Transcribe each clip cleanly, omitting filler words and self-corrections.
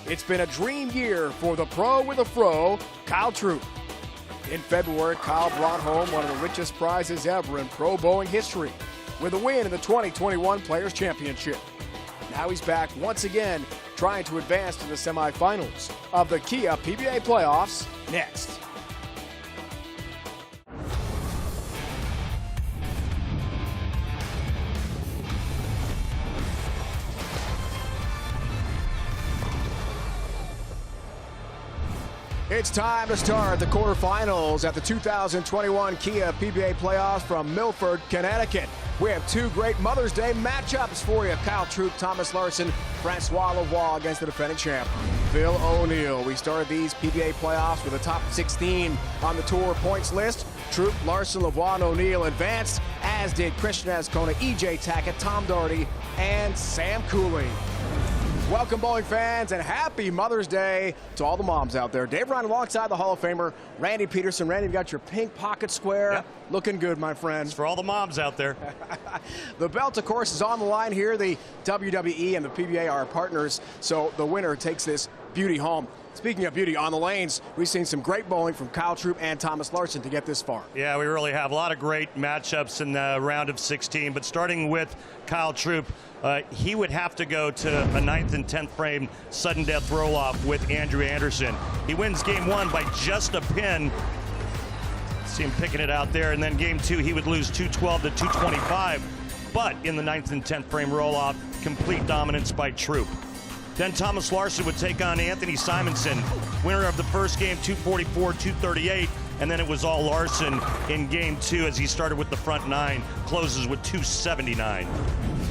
It's been a dream year for the pro with a fro, Kyle Troup. In February, Kyle brought home one of the richest prizes ever in pro bowling history with a win in the 2021 Players' Championship. Now he's back once again, trying to advance to the semifinals of the Kia PBA playoffs next. It's time to start the quarterfinals at the 2021 Kia PBA playoffs from Milford, Connecticut. We have two great Mother's Day matchups for you. Kyle Troup, Thomas Larson, Francois Lavoie against the defending champ, Phil O'Neill. We started these PBA playoffs with the top 16 on the tour points list. Troup, Larson, Lavoie, and O'Neill advanced, as did Christian Ascona, EJ Tackett, Tom Doherty, and Sam Cooley. Welcome, bowling fans, and happy Mother's Day to all the moms out there. Dave Ryan alongside the Hall of Famer, Randy Pedersen. Randy, you've got your pink pocket square. Yep. Looking good, my friend. It's for all the moms out there. The belt, of course, is on the line here. The WWE and the PBA are partners, so the winner takes this beauty home. Speaking of beauty on the lanes, we've seen some great bowling from Kyle Troup and Thomas Larson to get this far. Yeah, we really have a lot of great matchups in the round of 16, but starting with Kyle Troup, he would have to go to a 9th and 10th frame sudden death roll-off with Andrew Anderson. He wins game one by just a pin. See him picking it out there, and then game two he would lose 212 to 225, but in the 9th and 10th frame roll-off, complete dominance by Troup. Then Thomas Larson would take on Anthony Simonson, winner of the first game, 244-238, and then it was all Larson in game two as he started with the front nine, closes with 279.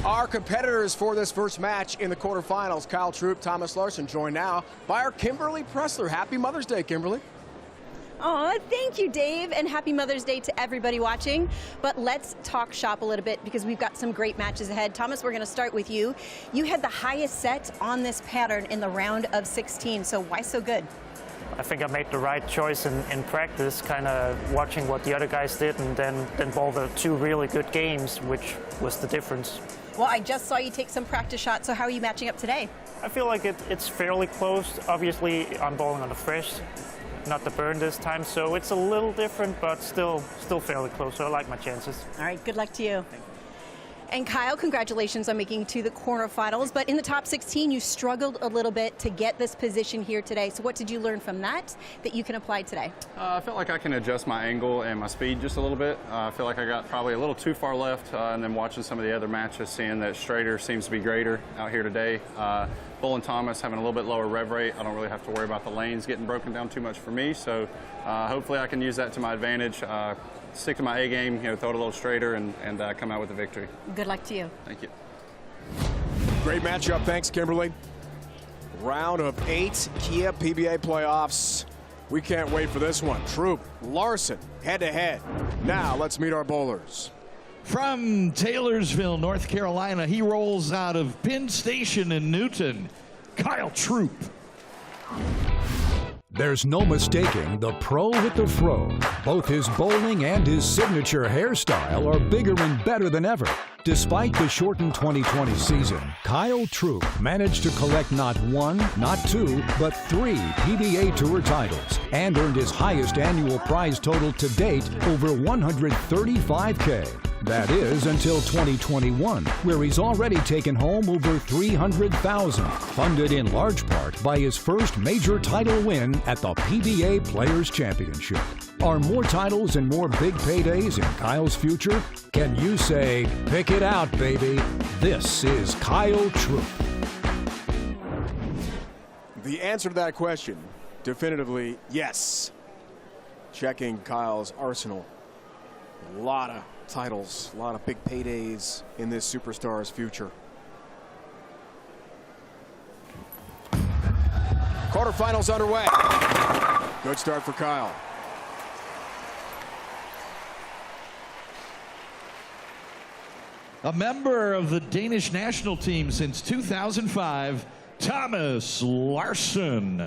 Our competitors for this first match in the quarterfinals, Kyle Troup, Thomas Larson, joined now by our Kimberly Pressler. Happy Mother's Day, Kimberly. Oh, thank you, Dave, and happy Mother's Day to everybody watching. But let's talk shop a little bit because we've got some great matches ahead. Thomas, we're going to start with you. You had the highest set on this pattern in the round of 16, so why so good? I think I made the right choice in practice, kind of watching what the other guys did and then bowl the two really good games, which was the difference. Well, I just saw you take some practice shots, so how are you matching up today? I feel like it's fairly close. Obviously, I'm bowling on the fresh, not the burn this time, so it's a little different, but still fairly close, so I like my chances. All right, good luck to you. And Kyle, congratulations on making it to the quarterfinals, but in the top 16, you struggled a little bit to get this position here today. So what did you learn from that you can apply today? I felt like I can adjust my angle and my speed just a little bit. I feel like I got probably a little too far left, and then watching some of the other matches, seeing that straighter seems to be greater out here today. Bull and Thomas having a little bit lower rev rate. I don't really have to worry about the lanes getting broken down too much for me, so hopefully I can use that to my advantage. Stick to my A game, throw it a little straighter and come out with a victory. Good luck to you. Thank you. Great matchup. Thanks, Kimberly. Round of 8 Kia PBA playoffs. We can't wait for this one. Troup, Larson, head-to-head. Now let's meet our bowlers. From Taylorsville, North Carolina, he rolls out of Penn Station in Newton, Kyle Troup. There's no mistaking the pro with the fro. Both his bowling and his signature hairstyle are bigger and better than ever. Despite the shortened 2020 season, Kyle Troup managed to collect not one, not two, but 3 PBA Tour titles and earned his highest annual prize total to date, over $135K. That is until 2021, where he's already taken home over $300,000, funded in large part by his first major title win at the PBA Players' Championship. Are more titles and more big paydays in Kyle's future? Can you say, pick it out, baby? This is Kyle Troup. The answer to that question, definitively yes. Checking Kyle's arsenal. A lot of titles, a lot of big paydays in this superstar's future. Quarterfinals underway. Good start for Kyle. A member of the Danish national team since 2005, Thomas Larson.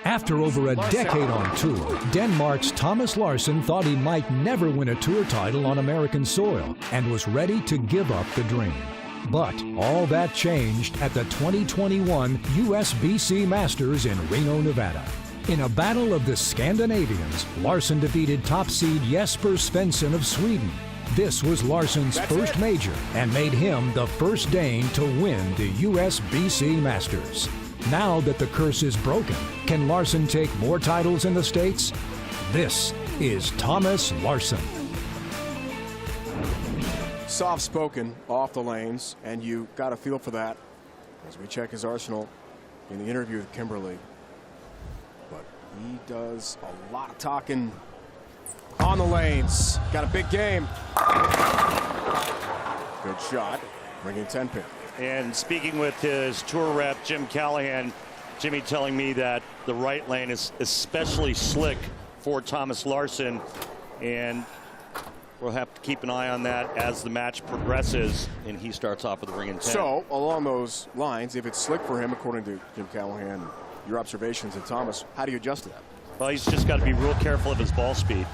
After over a decade on tour, Denmark's Thomas Larson thought he might never win a tour title on American soil and was ready to give up the dream. But all that changed at the 2021 USBC Masters in Reno, Nevada. In a battle of the Scandinavians, Larsson defeated top seed Jesper Svensson of Sweden. This was Larsson's first major and made him the first Dane to win the USBC Masters. Now that the curse is broken, can Larsson take more titles in the States? This is Thomas Larsson. Soft-spoken off the lanes, and you got a feel for that as we check his arsenal in the interview with Kimberly. But he does a lot of talking on the lanes. Got a big game. Good shot, bringing 10-pin. And speaking with his tour rep, Jim Callahan, Jimmy telling me that the right lane is especially slick for Thomas Larsson, and we'll have to keep an eye on that as the match progresses and he starts off with a ring in 10. So, along those lines, if it's slick for him, according to Jim Callahan, your observations of Thomas, how do you adjust to that? Well, he's just got to be real careful of his ball speed.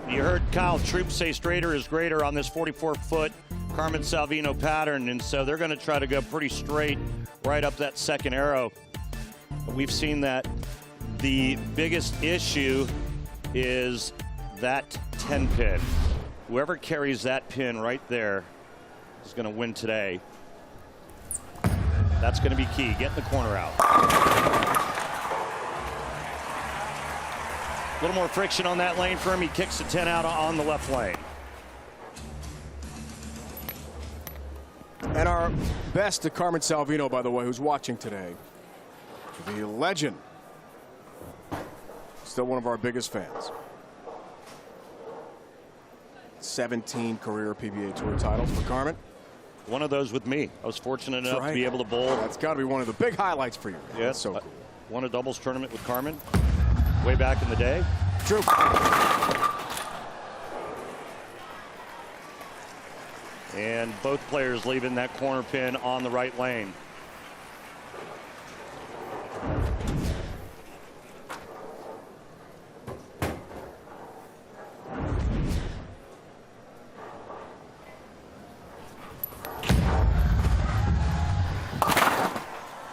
You heard Kyle Troup say straighter is greater on this 44-foot Carmen Salvino pattern, and so they're going to try to go pretty straight right up that second arrow. We've seen that the biggest issue is that 10-pin. Whoever carries that pin right there is going to win today. That's going to be key. Get the corner out. A little more friction on that lane for him. He kicks the 10 out on the left lane. And our best to Carmen Salvino, by the way, who's watching today. The legend. Still one of our biggest fans. 17 career PBA Tour titles for Carmen. One of those with me. I was fortunate enough to be able to bowl. That's got to be one of the big highlights for you. Yeah, that's so cool. Won a doubles tournament with Carmen way back in the day. True. And both players leaving that corner pin on the right lane.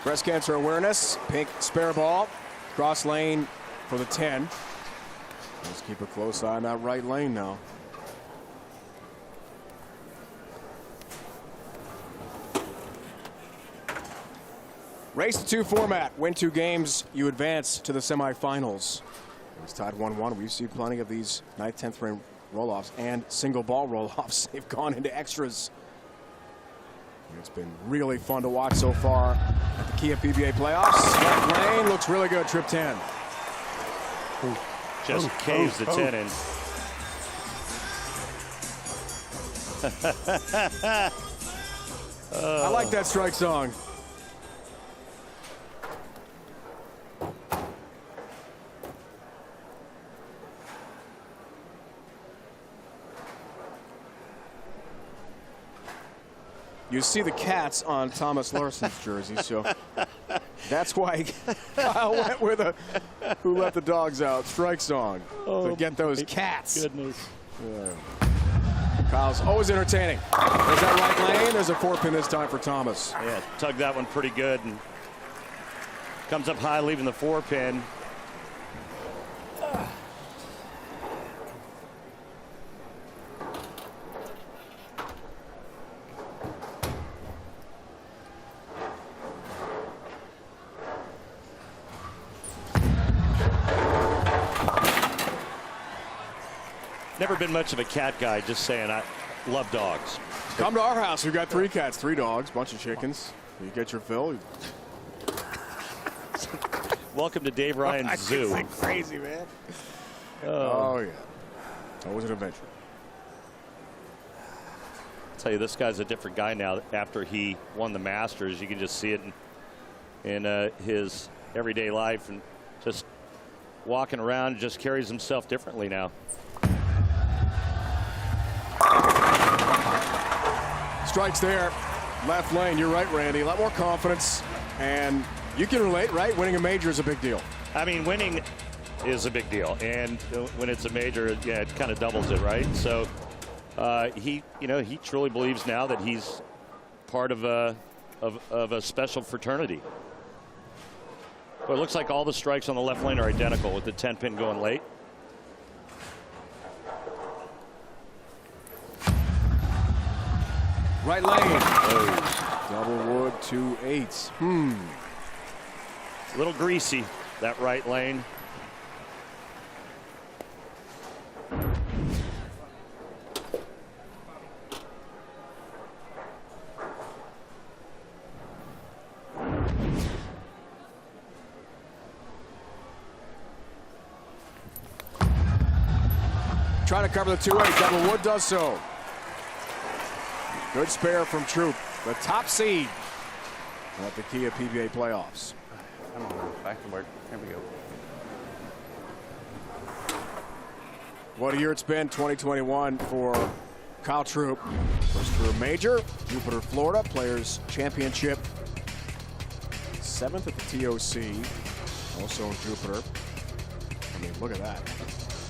Breast cancer awareness, pink spare ball, cross lane for the 10. Let's keep a close eye on that right lane now. Race to 2 format. Win 2 games, you advance to the semifinals. It's tied 1-1. We've seen plenty of these 9th, 10th frame roll-offs and single ball roll-offs. They've gone into extras. It's been really fun to watch so far at the Kia PBA playoffs. Left lane looks really good. Trip 10. Just caves the 10 in. I like that strike song. You see the cats on Thomas Larsson's jersey, so that's why Kyle went with a "Who Let the Dogs Out" strike song to get those cats. Goodness. Yeah. Kyle's always entertaining. There's that right lane. There's a 4-pin this time for Thomas. Yeah, tugged that one pretty good and comes up high, leaving the 4-pin. Never been much of a cat guy, just saying. I love dogs. Come to our house. We've got 3 cats, 3 dogs, bunch of chickens. You get your fill. Welcome to Dave Ryan's zoo. It's crazy, man. Oh, yeah. Always an adventure. I'll tell you, this guy's a different guy now after he won the Masters. You can just see it in his everyday life, and just walking around, just carries himself differently now. Strikes there. Left lane. You're right, Randy. A lot more confidence. And you can relate, right? Winning a major is a big deal. I mean, winning is a big deal, and when it's a major, yeah, it kind of doubles it, right? So he truly believes now that he's part of a special fraternity. But it looks like all the strikes on the left lane are identical, with the 10-pin going late. Right lane. Oh. Double wood, 2-8s. A little greasy, that right lane. Trying to cover the 2-8. Double wood does so. Good spare from Troop, the top seed at the Kia PBA playoffs. Come on, back to work. Here we go. What a year it's been, 2021 for Kyle Troop. First career major, Jupiter, Florida, Players Championship. 7th at the TOC, also in Jupiter. I mean, look at that.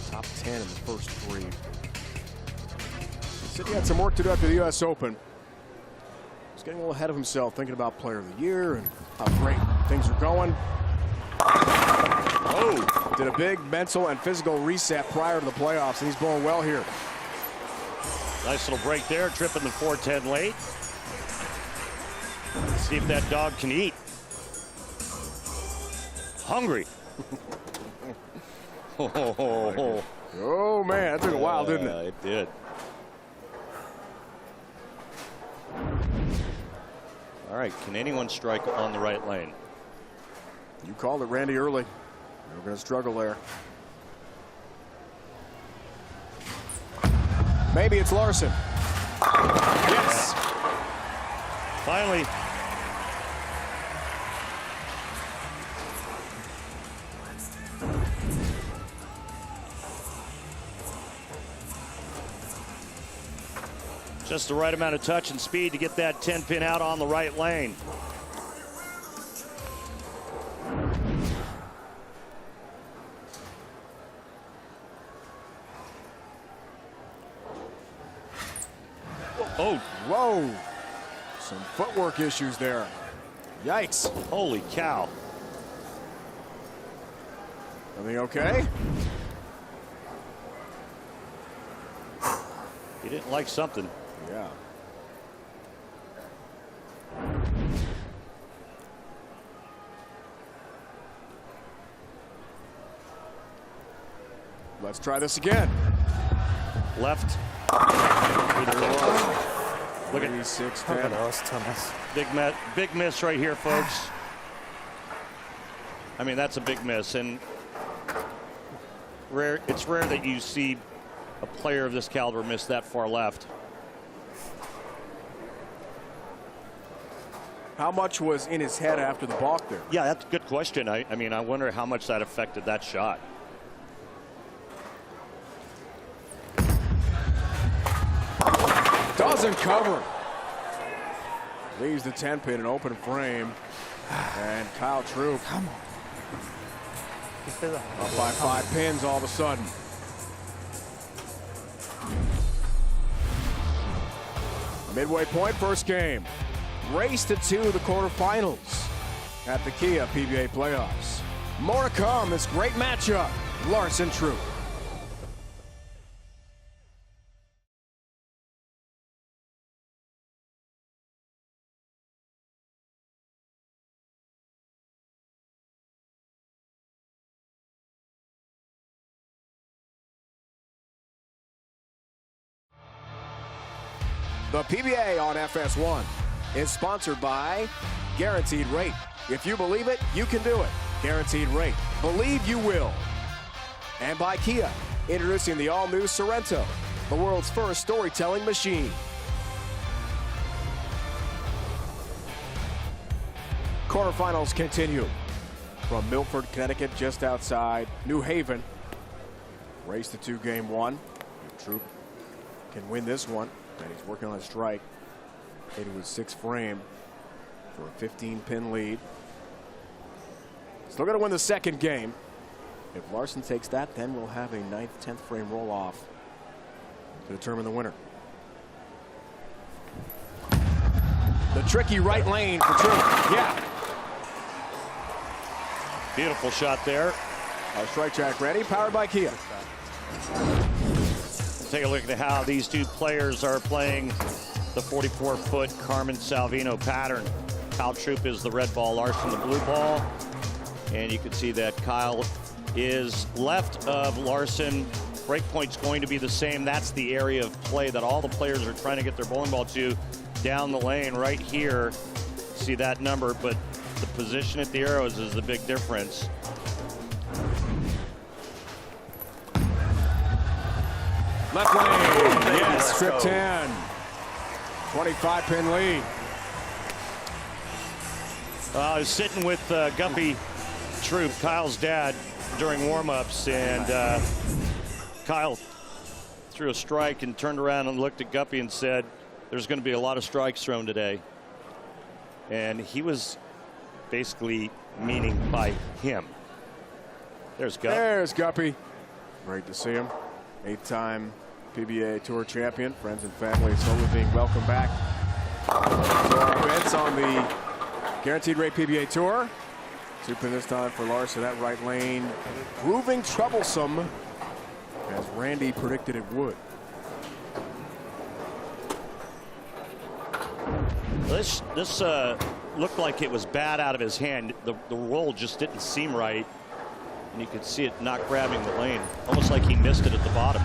Top 10 in the first 3. He said he had some work to do after the U.S. Open. He's getting a little ahead of himself, thinking about Player of the Year and how great things are going. Oh, did a big mental and physical reset prior to the playoffs, and he's blowing well here. Nice little break there, tripping the 410 late. Let's see if that dog can eat. Hungry. Oh man, that took a while, didn't it? It did. All right, can anyone strike on the right lane? You called it, Randy, early. We're going to struggle there. Maybe it's Larson. Yes. Finally. Just the right amount of touch and speed to get that 10-pin out on the right lane. Oh, whoa. Some footwork issues there. Yikes. Holy cow. Everything okay? He didn't like something. Yeah. Let's try this again. Left. Look at 6-10. Big miss right here, folks. I mean, that's a big miss, and it's rare that you see a player of this caliber miss that far left. How much was in his head after the balk there? Yeah, that's a good question. I mean, I wonder how much that affected that shot. Doesn't cover. Leaves the 10-pin in open frame. And Kyle Troop Come on. up by 5 pins all of a sudden. Midway point, first game. Race to 2, the quarterfinals at the Kia PBA playoffs. More to come, this great matchup. Larson Troop. The PBA on FS1 is sponsored by Guaranteed Rate. If you believe it, you can do it. Guaranteed Rate. Believe you will. And by Kia, introducing the all-new Sorrento, the world's first storytelling machine. Quarterfinals continue from Milford, Connecticut, just outside New Haven. Race to 2, game 1. Troop can win this one. And he's working on a strike. Hitting with 6 frame for a 15-pin lead. Still got to win the second game. If Larson takes that, then we'll have a 9th, 10th frame roll off to determine the winner. The tricky right lane for Troop. Yeah. Beautiful shot there. Our strike track ready, powered by Kia. Take a look at how these two players are playing the 44-foot Carmen Salvino pattern. Kyle Troop is the red ball, Larson the blue ball. And you can see that Kyle is left of Larson. Break point's going to be the same. That's the area of play that all the players are trying to get their bowling ball to down the lane right here. See that number, but the position at the arrows is the big difference. Left lane, yes, strip 10. 25-pin lead. I was sitting with Guppy Troop, Kyle's dad, during warm-ups, and Kyle threw a strike and turned around and looked at Guppy and said, there's going to be a lot of strikes thrown today. And he was basically meaning by him. There's Guppy. There's Guppy. Great to see him. 8-time PBA Tour champion. Friends and family slowly being welcomed back to our events on the Guaranteed Rate PBA Tour. 2-pin this time for Larson. That right lane proving troublesome, as Randy predicted it would. This looked like it was bad out of his hand. The roll just didn't seem right, and you could see it not grabbing the lane, almost like he missed it at the bottom.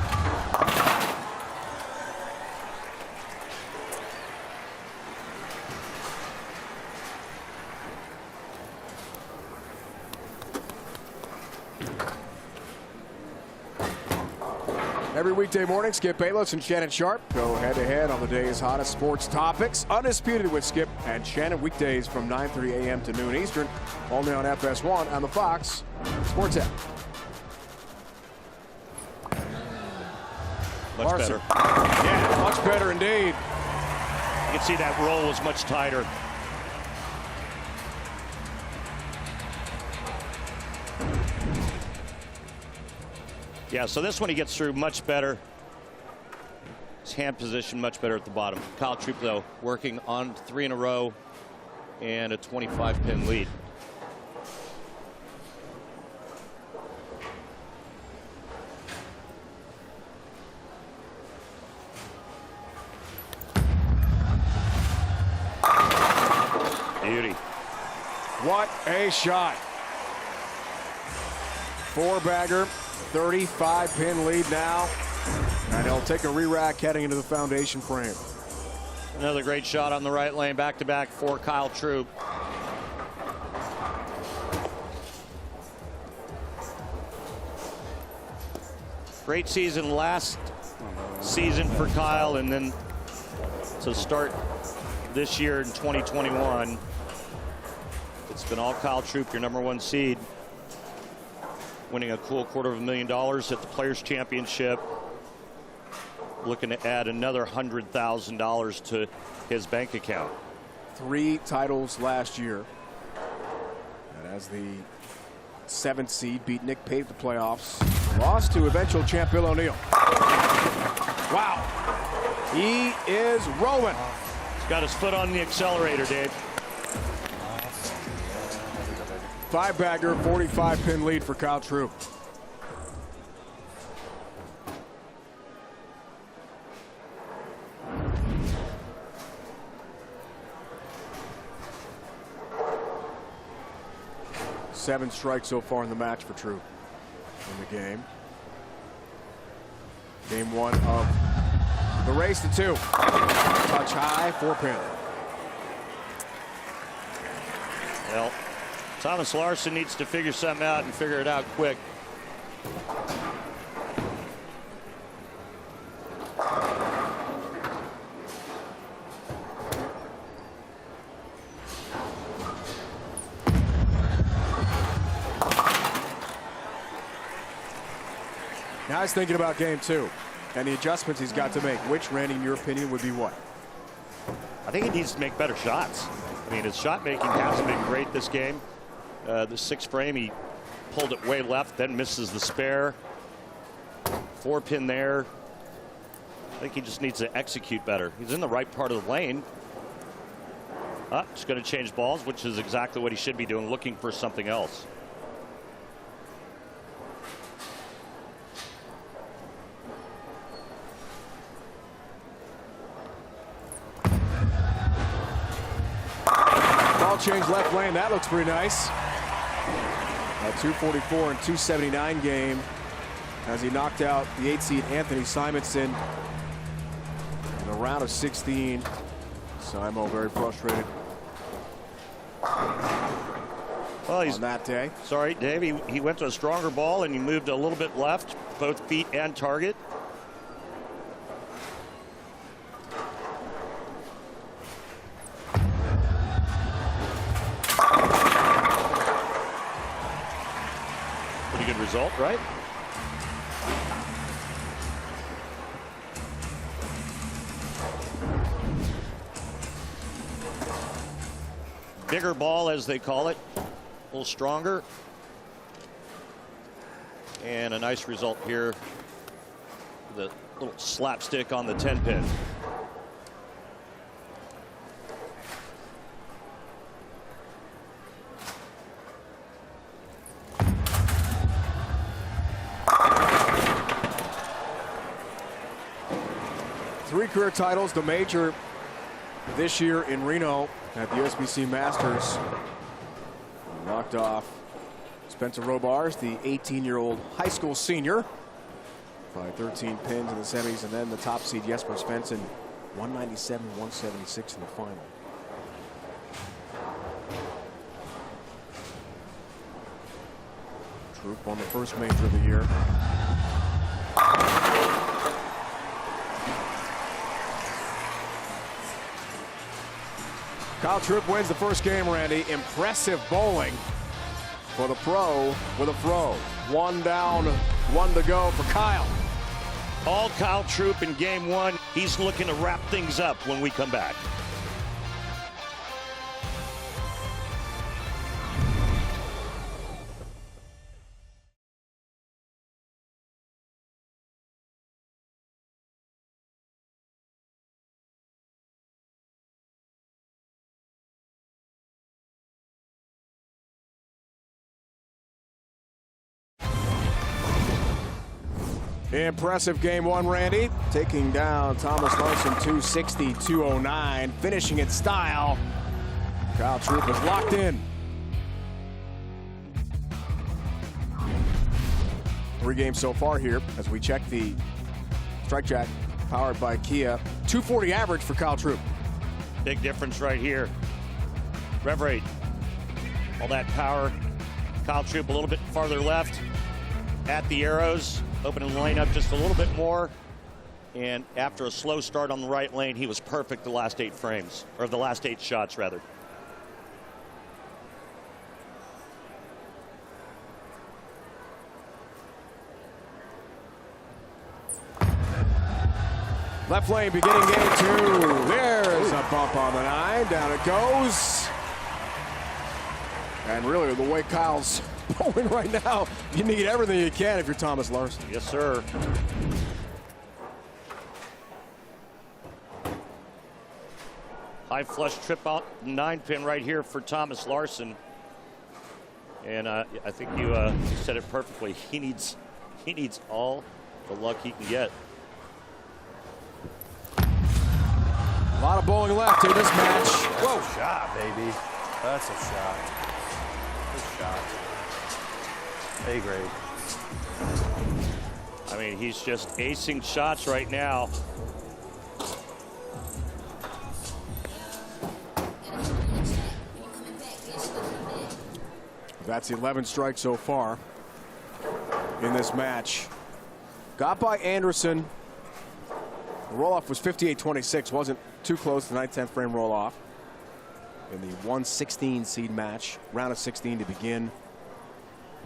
Every weekday morning, Skip Bayless and Shannon Sharp go head-to-head on the day's hottest sports topics. Undisputed with Skip and Shannon, weekdays from 9:30 a.m. to noon Eastern, only on FS1 on the Fox Sports app. Much Larson. better. Yeah, much better indeed. You can see that roll was much tighter. Yeah, so this one he gets through much better. His hand position much better at the bottom. Kyle Troop, though, working on 3 in a row and a 25-pin lead. Beauty. What a shot. 4-bagger. 35-pin lead now, and he'll take a re-rack heading into the foundation frame. Another great shot on the right lane, back-to-back for Kyle Troop. Great season last season for Kyle, and then to start this year in 2021, it's been all Kyle Troop, your #1 seed, winning a cool $250,000 at the Players Championship, looking to add another $100,000 to his bank account. 3 titles last year, and as the 7th seed, beat Nick Pate at the playoffs, lost to eventual champ Bill O'Neill. Wow, he is rolling. He's got his foot on the accelerator, Dave. 5-bagger, 45-pin lead for Kyle Troop. Seven strikes so far in the match for Troop in the game. Game 1 of the race to 2. Touch high, 4-pin. Well, Thomas Larson needs to figure something out and figure it out quick. Now he's thinking about game 2 and the adjustments he's got to make. Which, Randy, in your opinion, would be what? I think he needs to make better shots. I mean, his shot making hasn't been great this game. The 6th frame, he pulled it way left, then misses the spare. 4-pin there. I think he just needs to execute better. He's in the right part of the lane. He's going to change balls, which is exactly what he should be doing, looking for something else. Ball change left lane. That looks pretty nice. A 244 and 279 game as he knocked out the 8 seed Anthony Simonson in a round of 16. Simo very frustrated Well, he's on that day. Sorry, Dave. He went to a stronger ball and he moved a little bit left, both feet and target. Pretty good result, right? Bigger ball, as they call it, a little stronger, and a nice result here. The little slapstick on the 10-pin. Three career titles, the major this year in Reno at the USBC Masters. Knocked off Spencer Robars, the 18-year-old high school senior, by 13 pins in the semis, and then the top seed Jesper Svensson, 197, 176 in the final. Troop on the first major of the year. Kyle Troop wins the first game, Randy. Impressive bowling for the pro with a throw. One down, one to go for Kyle. All Kyle Troop in game one. He's looking to wrap things up when we come back. Impressive game one, Randy. Taking down Thomas Larson 260, 209. Finishing in style. Kyle Troop is locked in. 3 games so far here as we check the Strike Jack powered by Kia. 240 average for Kyle Troop. Big difference right here. Rev rate. All that power. Kyle Troop a little bit farther left at the arrows. Opening the lane up just a little bit more, and after a slow start on the right lane, he was perfect the last 8 frames, or the last 8 shots rather. Left lane beginning game 2. There's a bump on the 9. Down it goes. And really, the way Kyle's bowling right now, you need everything you can if you're Thomas Larson. Yes, sir. High flush trip out 9-pin right here for Thomas Larson. And I think you said it perfectly. He needs all the luck he can get. A lot of bowling left in this match. Whoa, shot, baby. That's a shot. Good shot. A grade. I mean, he's just acing shots right now. That's 11 strikes so far in this match. Got by Anderson. The roll-off was 58-26. Wasn't too close. The 9/10 frame roll-off in the 116 seed match. Round of 16 to begin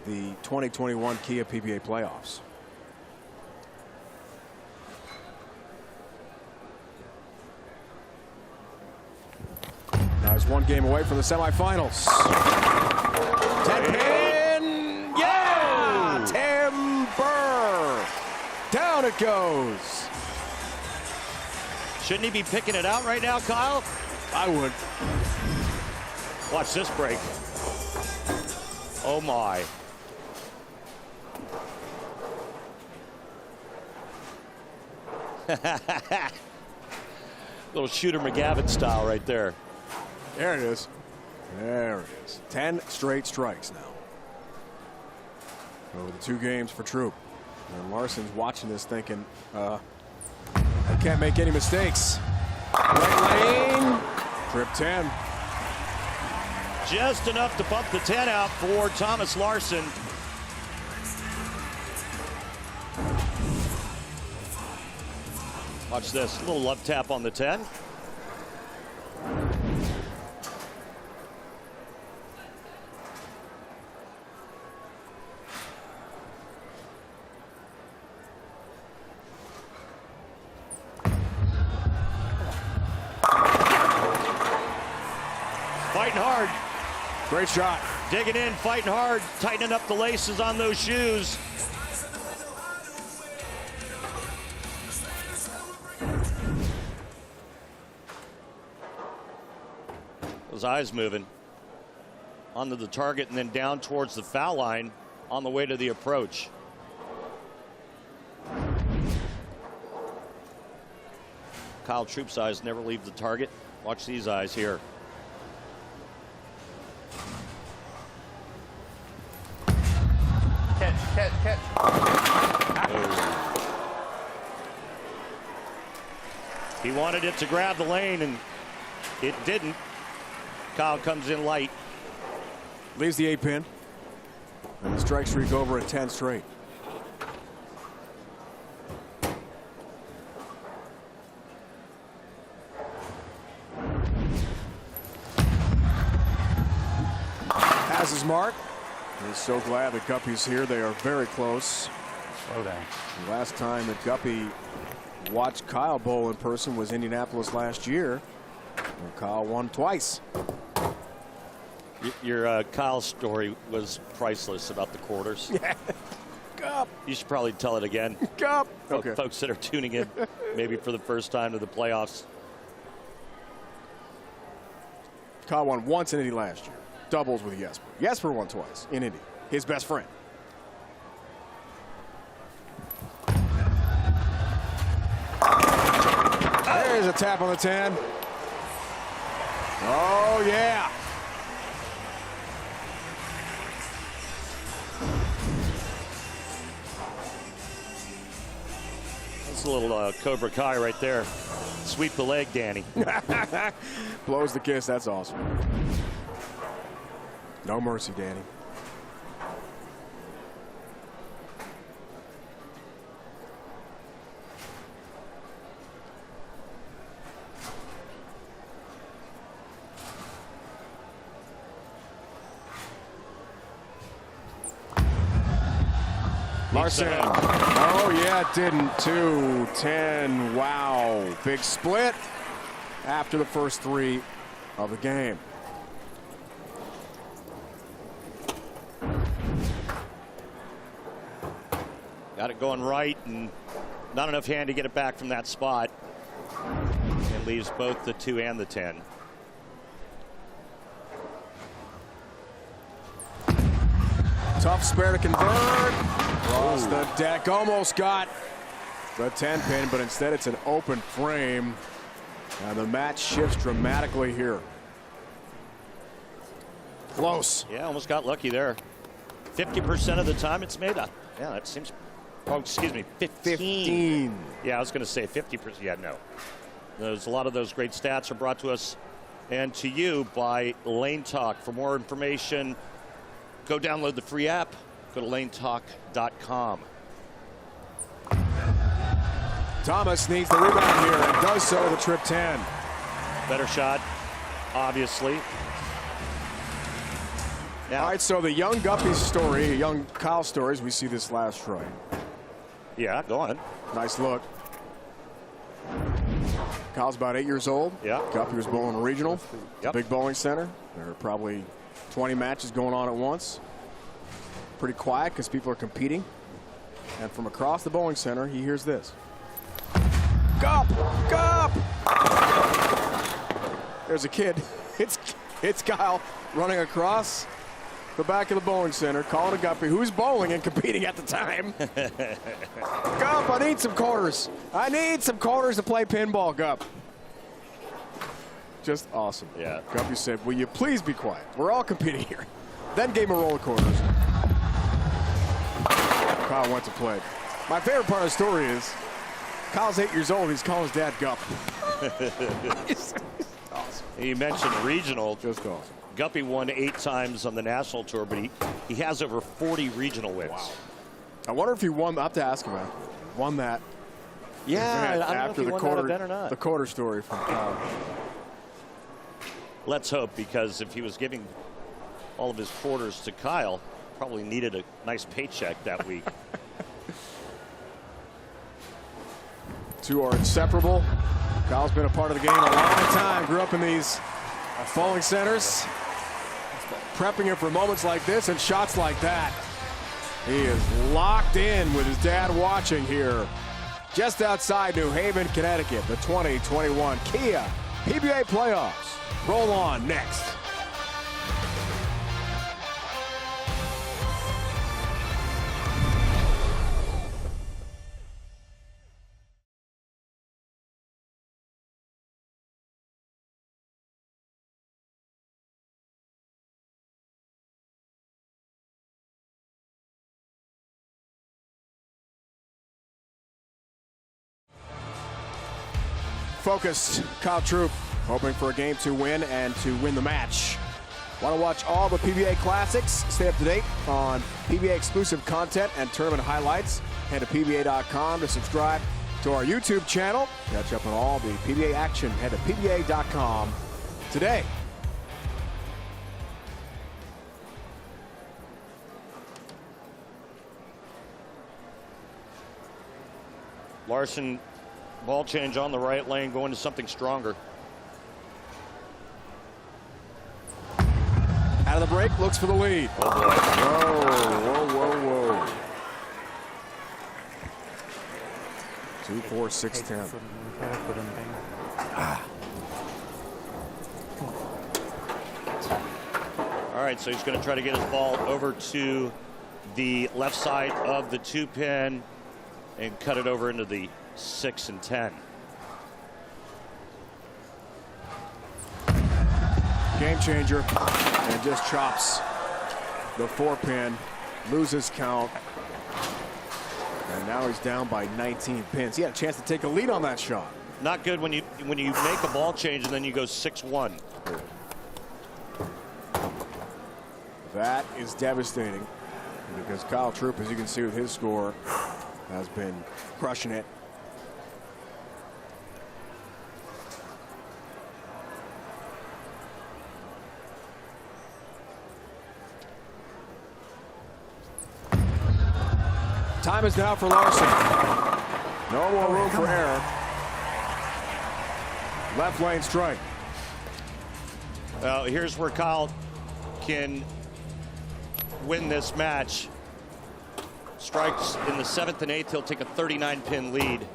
the 2021 Kia PBA playoffs. Now he's 1 game away from the semifinals. 10-pin, yeah! Down it goes. Shouldn't he be picking it out right now, Kyle? I would. Watch this break. Oh my. Little Shooter McGavin style right there. There it is. There it is. 10 straight strikes now. Over the 2 games for Troop. And Larson's watching this thinking, I can't make any mistakes. Right lane. Trip 10. Just enough to bump the 10 out for Thomas Larson. Watch this, a little love tap on the 10. Fighting hard. Great shot. Digging in, fighting hard, tightening up the laces on those shoes. Those eyes moving. Onto the target and then down towards the foul line on the way to the approach. Kyle Troop's eyes never leave the target. Watch these eyes here. Catch. He wanted it to grab the lane and it didn't. Kyle comes in light. Leaves the 8-pin. And the strike streak over at 10 straight. Has his mark. He's so glad that Guppy's here. They are very close. Slow down. The last time that Guppy watched Kyle bowl in person was Indianapolis last year. And Kyle won twice. Your Kyle story was priceless about the quarters. Yeah. Gup. You should probably tell it again. Gup. Okay. Folks that are tuning in maybe for the first time to the playoffs. Kyle won once in Indy last year. Doubles with Jesper. Jesper won twice in Indy. His best friend. There's a tap on the 10. Oh, yeah. That's a little Cobra Kai right there. Sweep the leg, Danny. Blows the kiss. That's awesome. No mercy, Danny. Larson. Oh, yeah, it didn't. 2-10. Wow. Big split after the first 3 of the game. Got it going right and not enough hand to get it back from that spot. And leaves both the 2 and the 10. Tough spare to convert. Across the deck. Almost got the 10 pin, but instead it's an open frame. And the match shifts dramatically here. Close. Yeah, almost got lucky there. 50% of the time it's made up. Yeah, that seems. Oh, excuse me, 15. Yeah, I was going to say 50%. Yeah, no. There's a lot of those great stats are brought to us and to you by Lane Talk. For more information, go download the free app. Go to lanetalk.com. Thomas needs the rebound here and does so with a trip 10. Better shot, obviously. Now, all right, so the young Guppy story, young Kyle stories, we see this last strike. Yeah, go on. Nice look. Kyle's about 8 years old. Yeah. Guppy was bowling a regional. Yep. Big bowling center. There are probably 20 matches going on at once. Pretty quiet because people are competing. And from across the bowling center, he hears this. Gup! Gup! There's a kid. It's Kyle running across the back of the bowling center, calling a guppy who's bowling and competing at the time. Gup, I need some quarters. I need some quarters to play pinball, Gup. Just awesome. Yeah. Guppy said, will you please be quiet? We're all competing here. Then gave him a roll of quarters. Kyle went to play. My favorite part of the story is Kyle's 8 years old. He's calling his dad Gup. Awesome. You mentioned regional. Just awesome. Guppy won 8 times on the national tour, but he has over 40 regional wins. Wow. I wonder if he won. I have to ask him. Won that. Yeah, I don't know after if he the won quarter, that event or not. the quarter story from Kyle. Let's hope, because if he was giving all of his quarters to Kyle, probably needed a nice paycheck that week. Two are inseparable. Kyle's been a part of the game a long time. Grew up in these bowling centers. Prepping him for moments like this and shots like that. He is locked in with his dad watching here. Just outside New Haven, Connecticut, the 2021 Kia PBA playoffs. Roll on next. Focused Kyle Troop, hoping for a game to win and to win the match. Want to watch all the PBA classics? Stay up to date on PBA exclusive content and tournament highlights. Head to PBA.com to subscribe to our YouTube channel. Catch up on all the PBA action. Head to PBA.com today. Larson, ball change on the right lane, going to something stronger. Out of the break, looks for the lead. Oh boy. Whoa, whoa, whoa, whoa. 2, 4, 6, 10. All right, so he's going to try to get his ball over to the left side of the 2-pin and cut it over into the 6 and 10. Game changer, and just chops the 4-pin, loses count, and now he's down by 19 pins. He had a chance to take a lead on that shot. Not good when you make a ball change and then you go 6-1. That is devastating, because Kyle Troop, as you can see with his score, has been crushing it. Time is now for Larson. No more room for error. Left lane strike. Well, here's where Kyle can win this match. Strikes in the 7th and 8th, he'll take a 39-pin lead.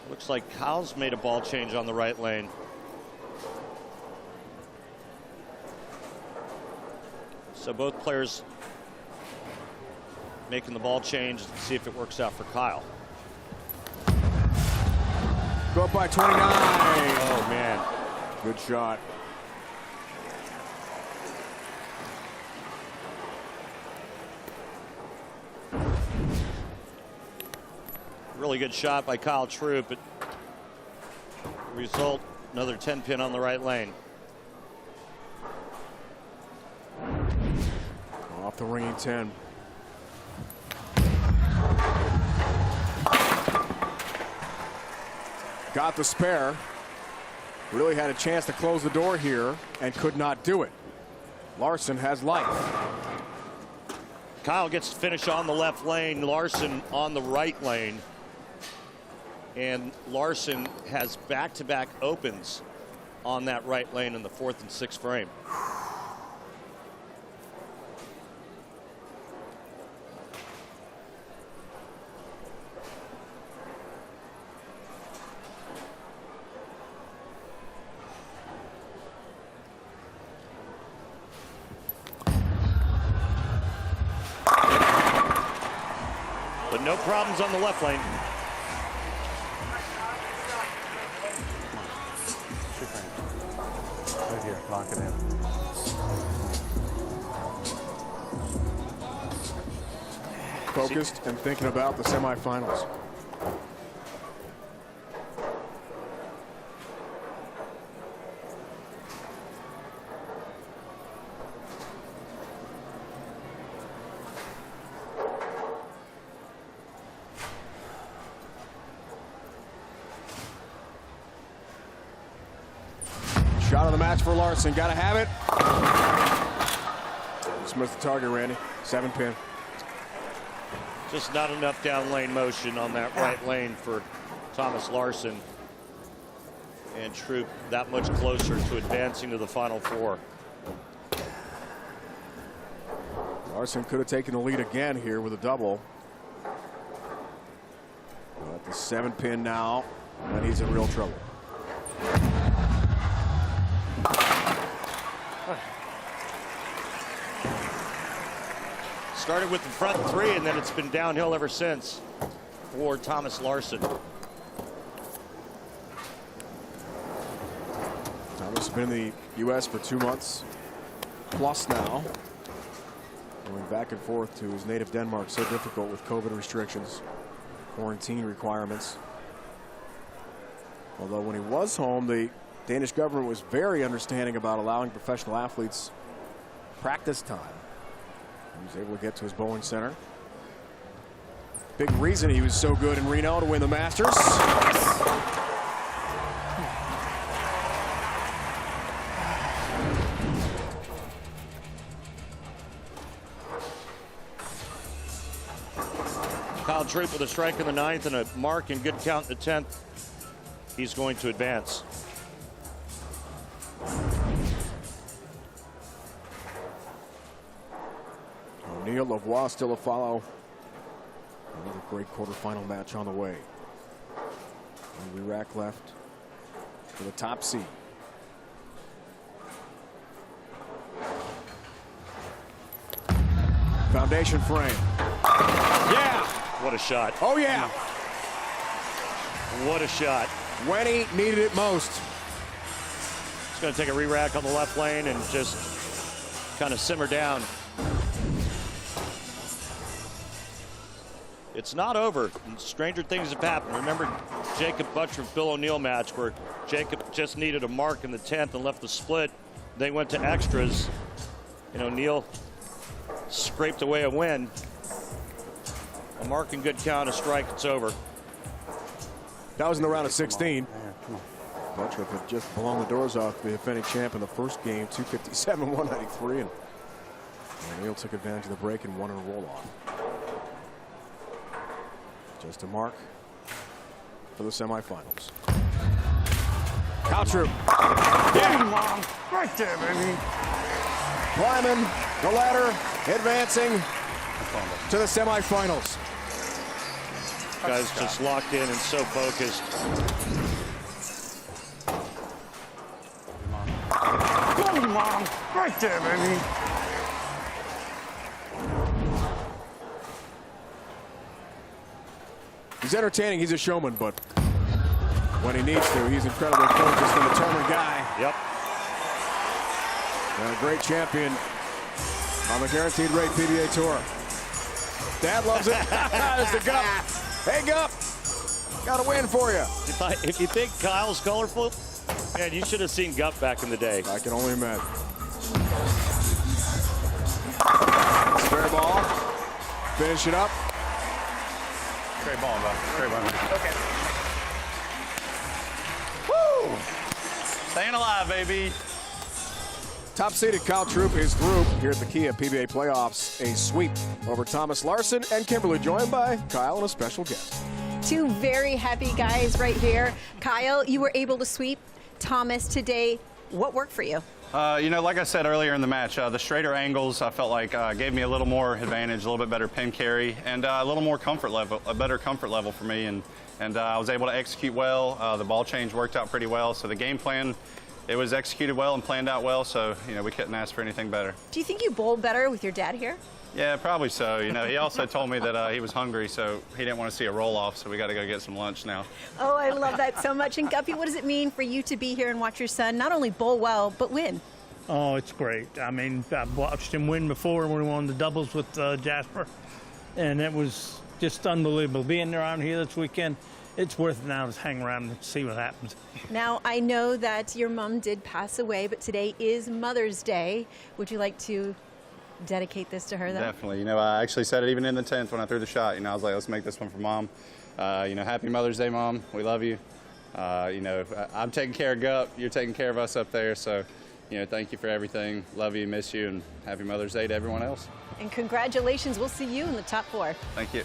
Looks like Kyle's made a ball change on the right lane. So both players making the ball change to see if it works out for Kyle. Go up by 29. Oh, man. Good shot. Really good shot by Kyle Troop, but result, another 10-pin on the right lane. Off the ringing 10. Got the spare. Really had a chance to close the door here and could not do it. Larson has life. Kyle gets to finish on the left lane, Larson on the right lane. And Larson has back-to-back opens on that right lane in the 4th and 6th frame. no problems on the left lane. Right here, lock it in. Focused and thinking about the semifinals. Shot of the match for Larson. Got to have it. Smith the target, Randy. 7-pin. Just not enough down lane motion on that right lane for Thomas Larson. And Troop that much closer to advancing to the Final Four. Larson could have taken the lead again here with a double. But the 7-pin now, and he's in real trouble. Started with the front three, and then it's been downhill ever since for Thomas Larson. Thomas has been in the U.S. for 2 months plus now. Going back and forth to his native Denmark, so difficult with COVID restrictions, quarantine requirements. Although when he was home, the Danish government was very understanding about allowing professional athletes practice time. He was able to get to his bowling center. Big reason he was so good in Reno to win the Masters. Kyle Troop with a strike in the 9th and a mark and good count in the 10th. He's going to advance. O'Neill, Lavoie still to follow. Another great quarterfinal match on the way. And Iraq left for the top seed. Foundation frame. Yeah! What a shot. Oh, yeah! What a shot. When he needed it most. He's going to take a re-rack on the left lane and just kind of simmer down. It's not over. Stranger things have happened. Remember Jacob Butcher, Bill O'Neill match where Jacob just needed a mark in the 10th and left the split. They went to extras, and O'Neill scraped away a win. A mark and good count, a strike, it's over. That was in the round of 16. Butcher had just blown the doors off the defending champ in the first game, 257-193, and O'Neill took advantage of the break and won in a roll-off. Just a mark for the semifinals. Caltrup. Yeah. Right there, baby. Climbing the ladder, advancing to the semifinals. Guys just locked in and so focused. Come on. Right there, baby. He's entertaining, he's a showman, but when he needs to, he's incredibly focused and determined guy. Yep. And a great champion on the Guaranteed Rate PBA Tour. Dad loves it. There's the Gup. Hey, Gup. Got a win for you. If you think Kyle's colorful, man, you should have seen Gup back in the day. I can only imagine. Spare ball. Finish it up. Great ball, bud. Great ball. Okay. Woo! Staying alive, baby. Top seeded Kyle Troop is through here at the Kia PBA playoffs. A sweep over Thomas Larson and Kimberly, joined by Kyle and a special guest. Two very happy guys right here. Kyle, you were able to sweep Thomas today. What worked for you? You know, like I said earlier in the match, the straighter angles I felt like gave me a little more advantage, a little bit better pin carry, and a little more comfort level, a better comfort level for me. And I was able to execute well. The ball change worked out pretty well. So the game plan, it was executed well and planned out well. So, you know, we couldn't ask for anything better. Do you think you bowled better with your dad here? Yeah, probably so. You know, he also told me that he was hungry, so he didn't want to see a roll-off, so we got to go get some lunch now. Oh, I love that so much. And Guppy, what does it mean for you to be here and watch your son not only bowl well, but win? Oh, it's great. I mean, I've watched him win before when we won the doubles with Jasper, and it was just unbelievable. Being around here this weekend, it's worth it now to hang around and see what happens. Now, I know that your mom did pass away, but today is Mother's Day. Would you like to dedicate this to her, though? Definitely. You know, I actually said it even in the 10th when I threw the shot. You know, I was like, let's make this one for Mom. You know, happy Mother's Day, Mom. We love you. You know, I'm taking care of Gup. You're taking care of us up there. So, you know, thank you for everything. Love you, miss you, and happy Mother's Day to everyone else. And congratulations. We'll see you in the top 4. Thank you.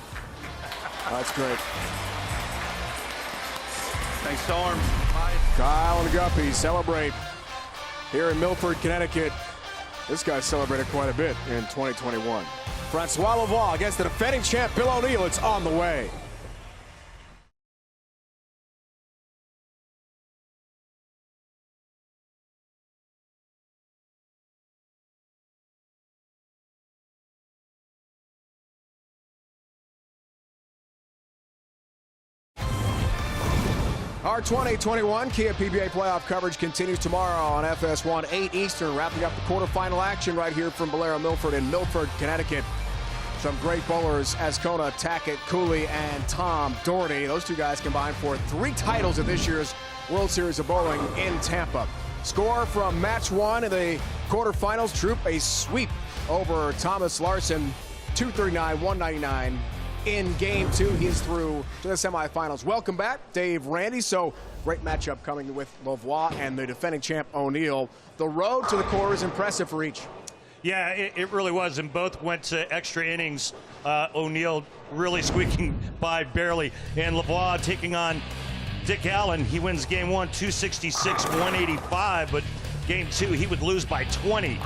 That's great. Thanks, Storm. Kyle and Guppy celebrate here in Milford, Connecticut. This guy celebrated quite a bit in 2021. Francois Lavoie against the defending champ Bill O'Neill. It's on the way. Our 2021 Kia PBA playoff coverage continues tomorrow on FS1, 8 Eastern, wrapping up the quarterfinal action right here from Valero Milford in Milford, Connecticut. Some great bowlers, Ascona, Tackett, Cooley, and Tom Doherty. Those two guys combined for 3 titles at this year's World Series of Bowling in Tampa. Score from match 1 in the quarterfinals. Troop a sweep over Thomas Larson, 239-199. In game 2, he's through to the semifinals. Welcome back, Dave Randy. So great matchup coming with Lavoie and the defending champ O'Neill. The road to the core is impressive for each. Yeah, it really was, and both went to extra innings. O'Neill really squeaking by barely, and Lavoie taking on Dick Allen. He wins game 1, 266-185, but game 2, he would lose by 20.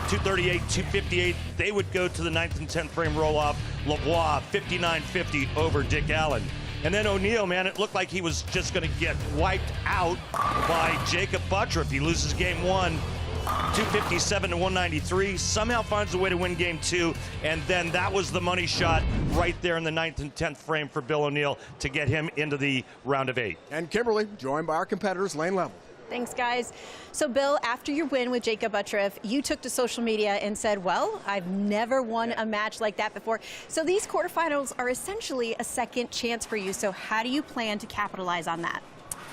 238, 258. They would go to the 9th and 10th frame roll-off. Lavoie 59-50 over Dick Allen. And then O'Neill, man, it looked like he was just going to get wiped out by Jacob Buttriff. He loses game 1, 257-193. Somehow finds a way to win game 2. And then that was the money shot right there in the 9th and 10th frame for Bill O'Neill to get him into the round of 8. And Kimberly, joined by our competitors, Lane Level. Thanks, guys. So, Bill, after your win with Jacob Buttriff, you took to social media and said, well, I've never won a match like that before. So these quarterfinals are essentially a second chance for you. So how do you plan to capitalize on that?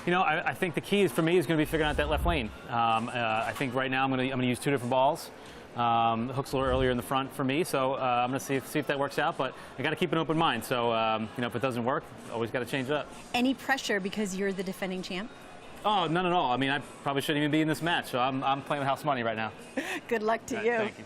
You know, I think the key for me is going to be figuring out that left lane. I think right now I'm going to use 2 different balls. The hook's a little earlier in the front for me, so I'm going to see if that works out. But I got to keep an open mind. So, you know, if it doesn't work, always got to change it up. Any pressure because you're the defending champ? Oh, none at all. I mean, I probably shouldn't even be in this match, so I'm playing with house money right now. Good luck to you. Thank you.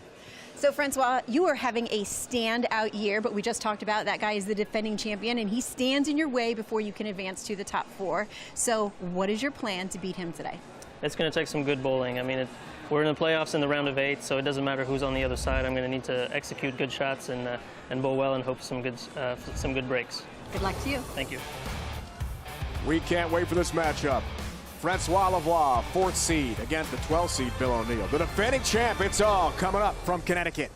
So, Francois, you are having a standout year, but we just talked about that guy is the defending champion, and he stands in your way before you can advance to the top 4. So what is your plan to beat him today? It's going to take some good bowling. I mean, we're in the playoffs in the round of 8, so it doesn't matter who's on the other side. I'm going to need to execute good shots and bowl well and hope some good breaks. Good luck to you. Thank you. We can't wait for this matchup. Francois Lavoie, 4th seed, against the 12th seed, Bill O'Neill. The defending champ, it's all coming up from Connecticut.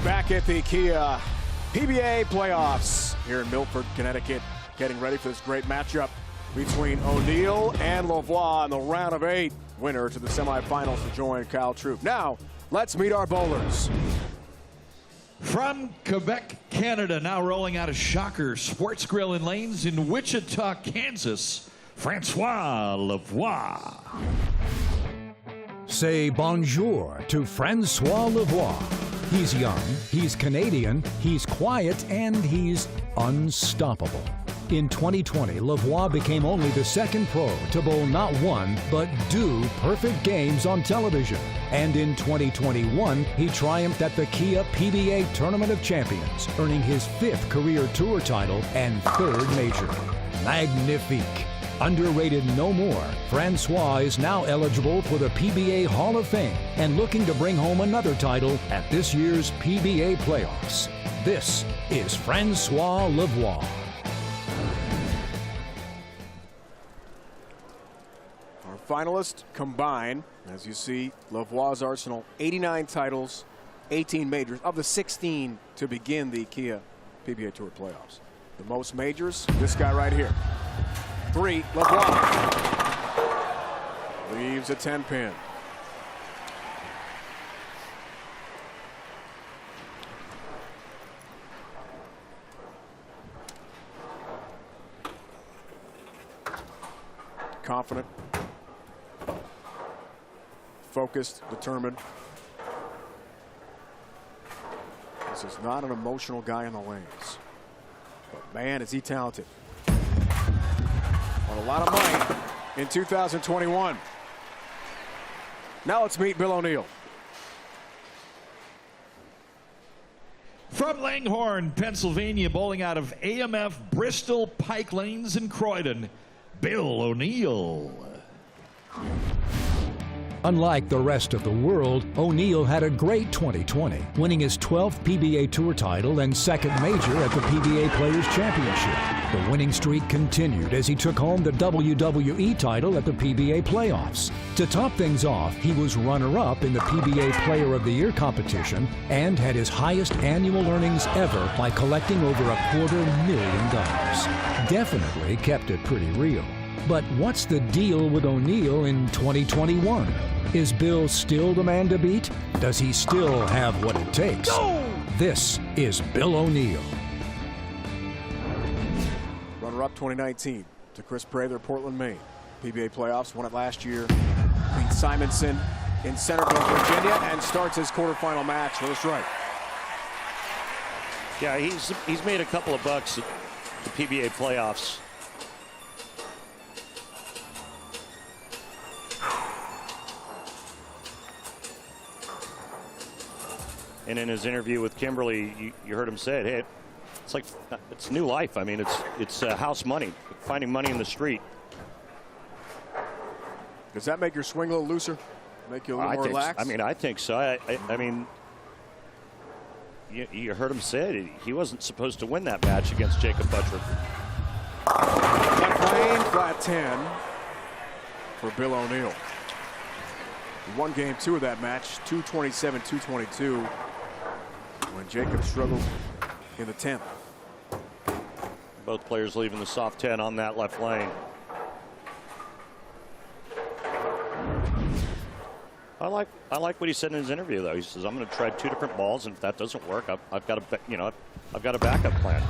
Back at the Kia PBA playoffs here in Milford, Connecticut, getting ready for this great matchup between O'Neill and Lavoie in the round of 8. Winner to the semifinals to join Kyle Troop. Now, let's meet our bowlers. From Quebec, Canada, now rolling out of Shocker Sports Grill and Lanes in Wichita, Kansas, Francois Lavoie. Say bonjour to Francois Lavoie. He's young, he's Canadian, he's quiet, and he's unstoppable. In 2020, Lavoie became only the 2nd pro to bowl not 1, but 2 perfect games on television. And in 2021, he triumphed at the Kia PBA Tournament of Champions, earning his 5th career tour title and 3rd major. Magnifique. Underrated no more, Francois is now eligible for the PBA Hall of Fame and looking to bring home another title at this year's PBA playoffs. This is Francois Lavoie. Our finalists combine, as you see, Lavoie's arsenal, 89 titles, 18 majors, of the 16 to begin the Kia PBA Tour playoffs. The most majors, this guy right here. 3, Lavoie. Leaves a 10-pin. Confident, focused, determined. This is not an emotional guy in the lanes. But man, is he talented. On a lot of money in 2021. Now let's meet Bill O'Neill. From Langhorne, Pennsylvania, bowling out of AMF Bristol Pike Lanes in Croydon, Bill O'Neill. Unlike the rest of the world, O'Neill had a great 2020, winning his 12th PBA Tour title and second major at the PBA Players Championship. The winning streak continued as he took home the WWE title at the PBA playoffs. To top things off, he was runner-up in the PBA Player of the Year competition and had his highest annual earnings ever by collecting over $250,000. Definitely kept it pretty real. But what's the deal with O'Neill in 2021? Is Bill still the man to beat? Does he still have what it takes? No! This is Bill O'Neill. Runner-up 2019 to Chris Prather, Portland, Maine. PBA playoffs, won it last year. Beat Simonson in Centerville, Virginia, and starts his quarterfinal match with a strike. Yeah, he's made a couple of bucks at the PBA playoffs. And in his interview with Kimberly, you heard him say it. Hey, it's like it's new life. I mean, it's house money, finding money in the street. Does that make your swing a little looser? Make you a little more relaxed? I mean, I think so. I mean, you heard him say it. He wasn't supposed to win that match against Jacob Buttrick. Left lane, flat 10 for Bill O'Neill. He won game 2 of that match, 227-222, when Jacob struggled in the 10th. Both players leaving the soft 10 on that left lane. I like what he said in his interview, though. He says, "I'm going to try 2 different balls, and if that doesn't work, I've got a backup plan."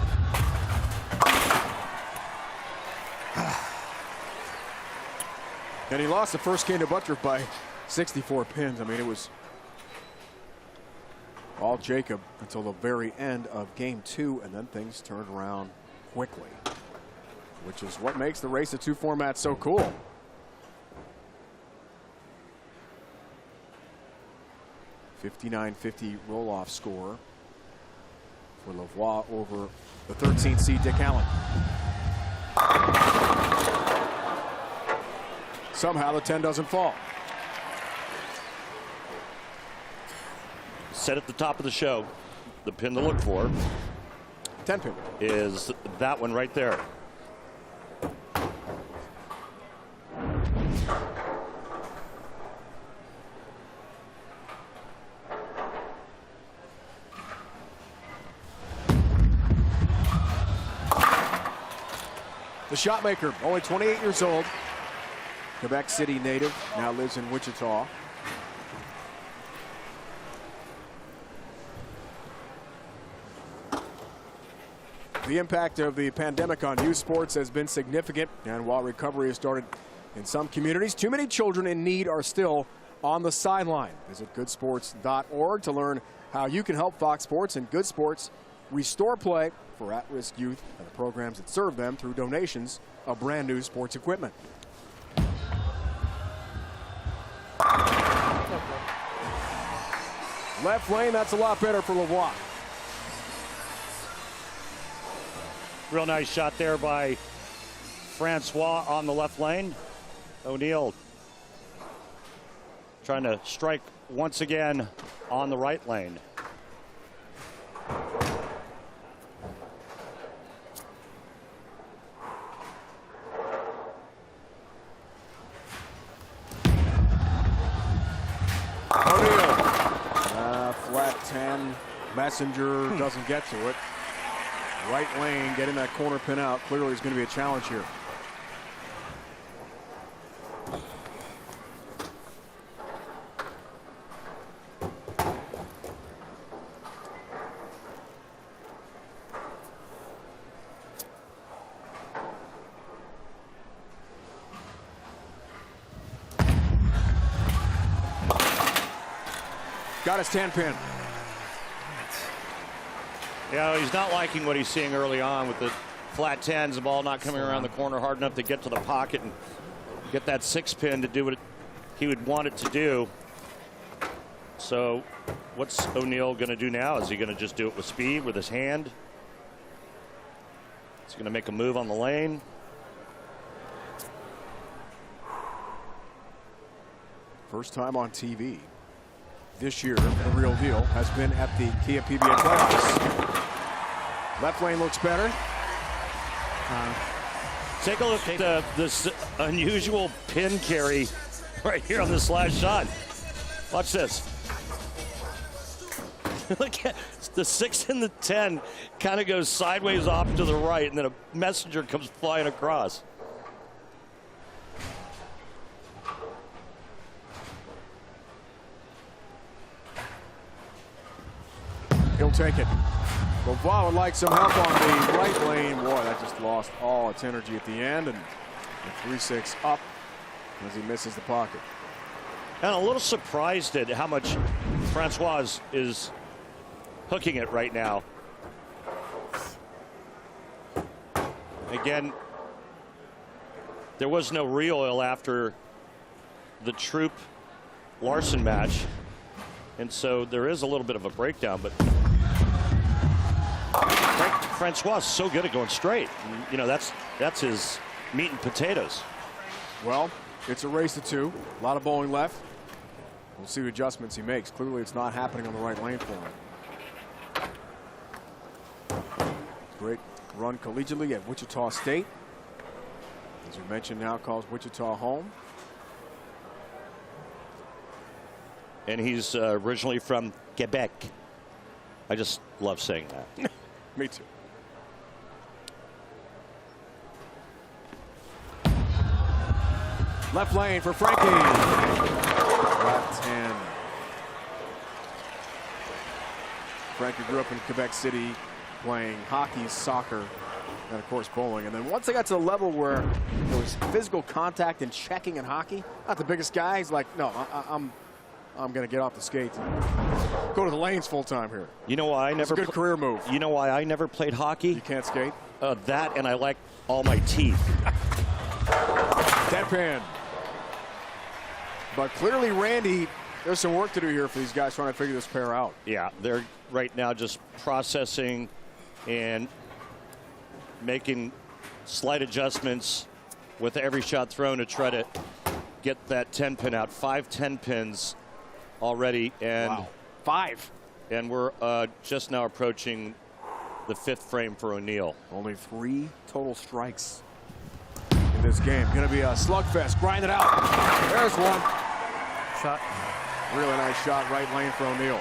And he lost the first game to Buttrick by 64 pins. I mean, it was all Jacob until the very end of game 2, and then things turned around quickly, which is what makes the race of 2 format so cool. $59.50 roll-off score for Lavoie over the 13th seed Dick Allen. Somehow the 10 doesn't fall. Said at the top of the show, the pin to look for 10 pin is that one right there. The shot maker, only 28 years old, Quebec City native, now lives in Wichita. The impact of the pandemic on youth sports has been significant, and while recovery has started in some communities, too many children in need are still on the sideline. Visit goodsports.org to learn how you can help Fox Sports and Good Sports restore play for at-risk youth and the programs that serve them through donations of brand new sports equipment. Left lane, that's a lot better for Lavoie. Real nice shot there by Francois on the left lane. O'Neal trying to strike once again on the right lane. Flat 10. Messenger doesn't get to it. Right lane, getting that corner pin out. Clearly is going to be a challenge here. Got his 10 pin. Yeah, he's not liking what he's seeing early on with the flat 10s, the ball not coming around the corner hard enough to get to the pocket and get that 6 pin to do what he would want it to do. So what's O'Neal going to do now? Is he going to just do it with speed, with his hand? Is he going to make a move on the lane? First time on TV this year, the real deal has been at the Kia PBA playoffs. Left lane looks better. Take a look at this unusual pin carry right here on this last shot. Watch this. Look at the 6 and the 10 kind of goes sideways off to the right, and then a messenger comes flying across. He'll take it. Beauvoir would like some help on the right lane. Boy, that just lost all its energy at the end, and the 3-6 up as he misses the pocket. And a little surprised at how much Francois is hooking it right now. Again, there was no recoil after the Troop Larson match, and so there is a little bit of a breakdown, but Francois is so good at going straight. You know, that's his meat and potatoes. Well, it's a race to 2. A lot of bowling left. We'll see what adjustments he makes. Clearly, it's not happening on the right lane for him. Great run collegiately at Wichita State. As we mentioned, now calls Wichita home. And he's originally from Quebec. I just love saying that. Me too. Left lane for Frankie. Left hand. Frankie grew up in Quebec City playing hockey, soccer, and of course bowling. And then once they got to the level where there was physical contact and checking in hockey, not the biggest guy, he's like, no, I'm going to get off the skates and go to the lanes full time here. You know why I never? It's a good career move. You know why I never played hockey? You can't skate. That, and I like all my teeth. 10 pin. But clearly, Randy, there's some work to do here for these guys trying to figure this pair out. Yeah, they're right now just processing and making slight adjustments with every shot thrown to try to get that 10 pin out. 5 10 pins already, and wow. 5. And we're just now approaching the 5th frame for O'Neal. Only 3 total strikes in this game. Going to be a slugfest. Grind it out. There's one. Shot. Really nice shot, right lane for O'Neal.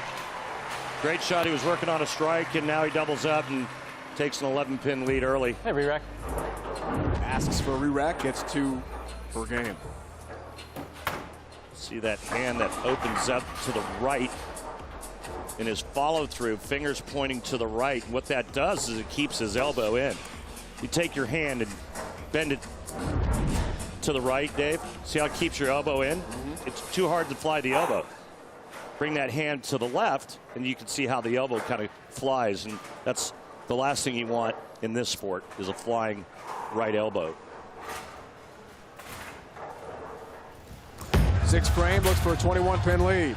Great shot. He was working on a strike, and now he doubles up and takes an 11-pin lead early. Hey, re-rack. Asks for a re-rack, gets 2 per game. See that hand that opens up to the right in his follow-through, fingers pointing to the right. What that does is it keeps his elbow in. You take your hand and bend it to the right, Dave. See how it keeps your elbow in? It's too hard to fly the elbow. Bring that hand to the left, and you can see how the elbow kind of flies, and that's the last thing you want in this sport is a flying right elbow. 6th frame, looks for a 21-pin lead.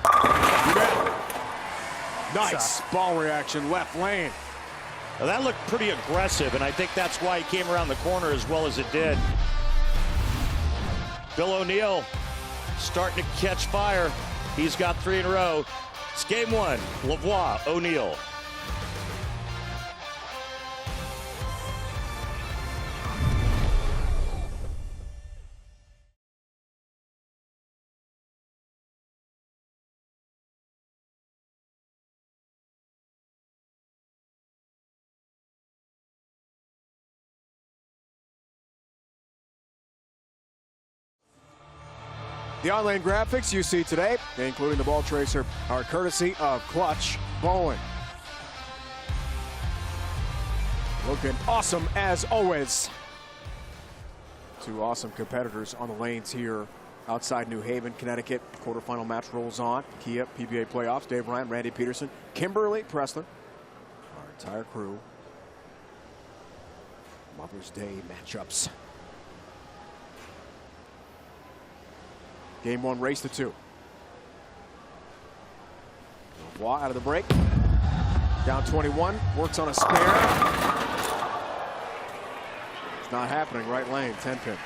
Nice ball reaction, left lane. Well, that looked pretty aggressive, and I think that's why he came around the corner as well as it did. Bill O'Neill starting to catch fire. He's got 3 in a row. It's game 1. Lavoie, O'Neill. The on-lane graphics you see today, including the ball tracer, are courtesy of Clutch Bowling. Looking awesome as always. 2 awesome competitors on the lanes here outside New Haven, Connecticut. Quarterfinal match rolls on. Kia PBA playoffs. Dave Ryan, Randy Pedersen, Kimberly, Pressler. Our entire crew. Mother's Day matchups. Game 1 race to 2. Lavoie out of the break. Down 21. Works on a spare. It's not happening. Right lane. 10-pin.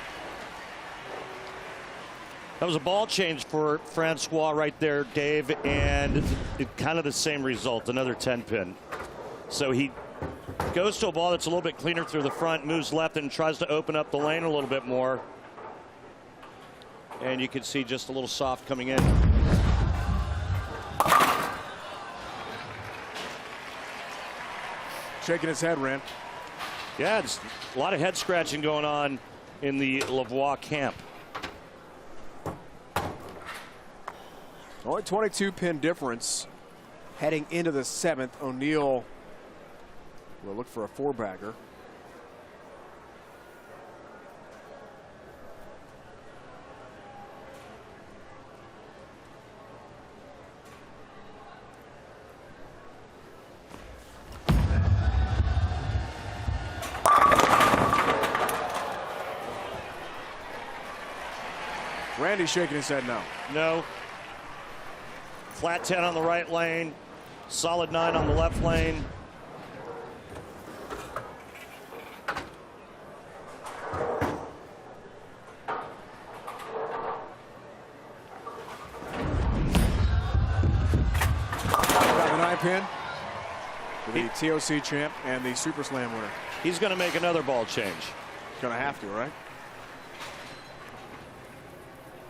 That was a ball change for Francois right there, Dave, and kind of the same result. Another 10-pin. So he goes to a ball that's a little bit cleaner through the front, moves left, and tries to open up the lane a little bit more. And you can see just a little soft coming in. Shaking his head, Rand. Yeah, it's a lot of head scratching going on in the Lavoie camp. Only 22-pin difference heading into the 7th. O'Neill will look for a 4-bagger. Randy's shaking his head no. No. Flat 10 on the right lane. Solid 9 on the left lane. Got the 9-pin for the TOC champ and the Super Slam winner. He's going to make another ball change. Going to have to, right?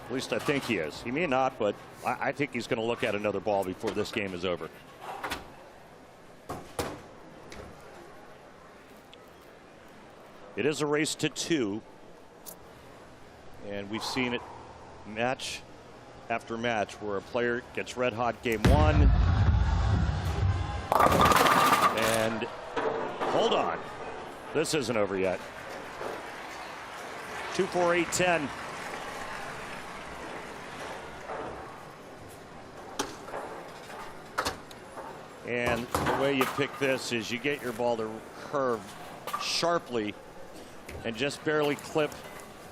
At least I think he is. He may not, but I think he's going to look at another ball before this game is over. It is a race to 2. And we've seen it match after match where a player gets red hot game 1. And hold on. This isn't over yet. 2, 4, 8, 10. And the way you pick this is you get your ball to curve sharply and just barely clip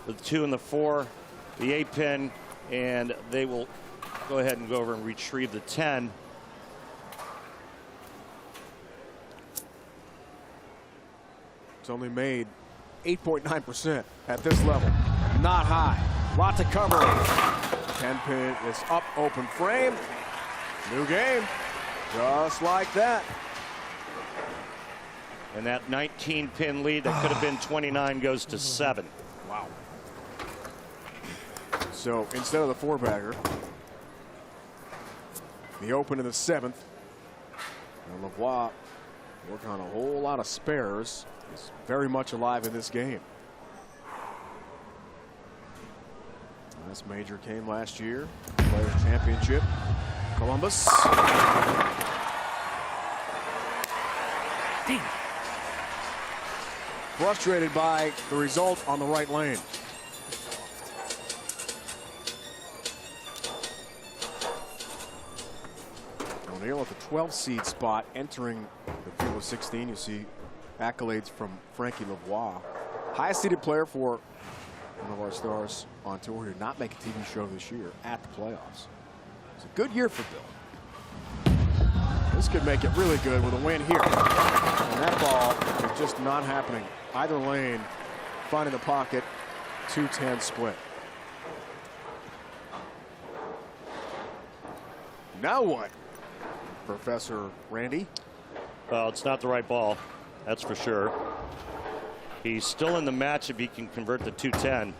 the 2 and the 4, the 8-pin, and they will go ahead and go over and retrieve the 10. It's only made 8.9% at this level. Not high. Lot to cover. 10-pin is up, open frame. New game. Just like that. And that 19-pin lead that could have been 29 goes to 7. Wow. So instead of the 4-bagger, the open in the 7th. And Lavoie working on a whole lot of spares. He's very much alive in this game. This major came last year. Players Championship. Columbus. Damn. Frustrated by the result on the right lane. O'Neill at the 12 seed spot entering the field of 16. You see accolades from Frankie Lavoie. Highest seeded player for one of our stars on tour who did not make a TV show this year at the playoffs. It's a good year for Bill. This could make it really good with a win here. And that ball is just not happening. Either lane finding the pocket. 2-10 split. Now what, Professor Randy? Well, it's not the right ball, that's for sure. He's still in the match if he can convert the 2-10.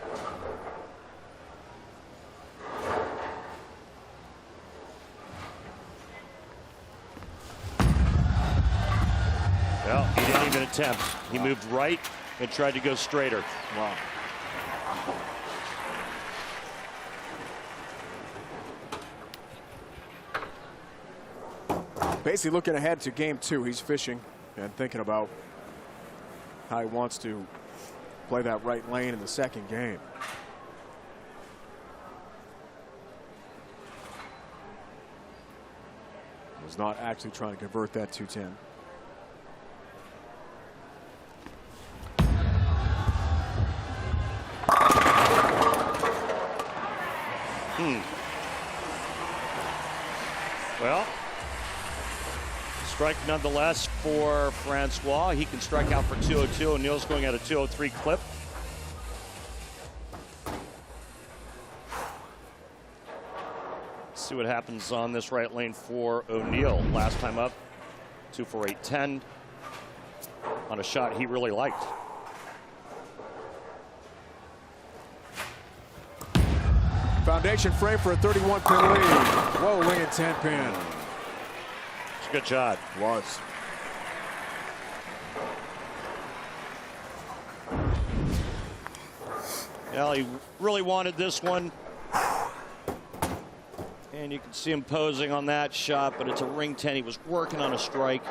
Well, he didn't even attempt. He moved right and tried to go straighter. Wow. Basically looking ahead to game 2. He's fishing and thinking about how he wants to play that right lane in the second game. Was not actually trying to convert that 2-10. Well, strike nonetheless for Francois. He can strike out for 202. O'Neill's going at a 203 clip. Let's see what happens on this right lane for O'Neill. Last time up, 2-4-8-10 on a shot he really liked. Foundation frame for a 31-pin lead. Whoa, laying 10-pin. It's a good shot. Was. Well, he really wanted this one. And you can see him posing on that shot, but it's a ring 10. He was working on a strike.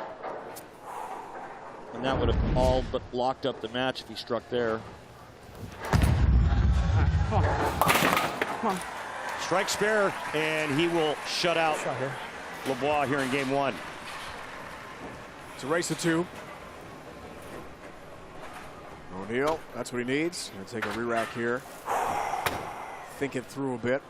And that would have all but locked up the match if he struck there. Come on. Come on. Strike spare, and he will shut out LeBois here in game 1. It's a race to 2. O'Neill, that's what he needs. Gonna take a re-rack here. Think it through a bit.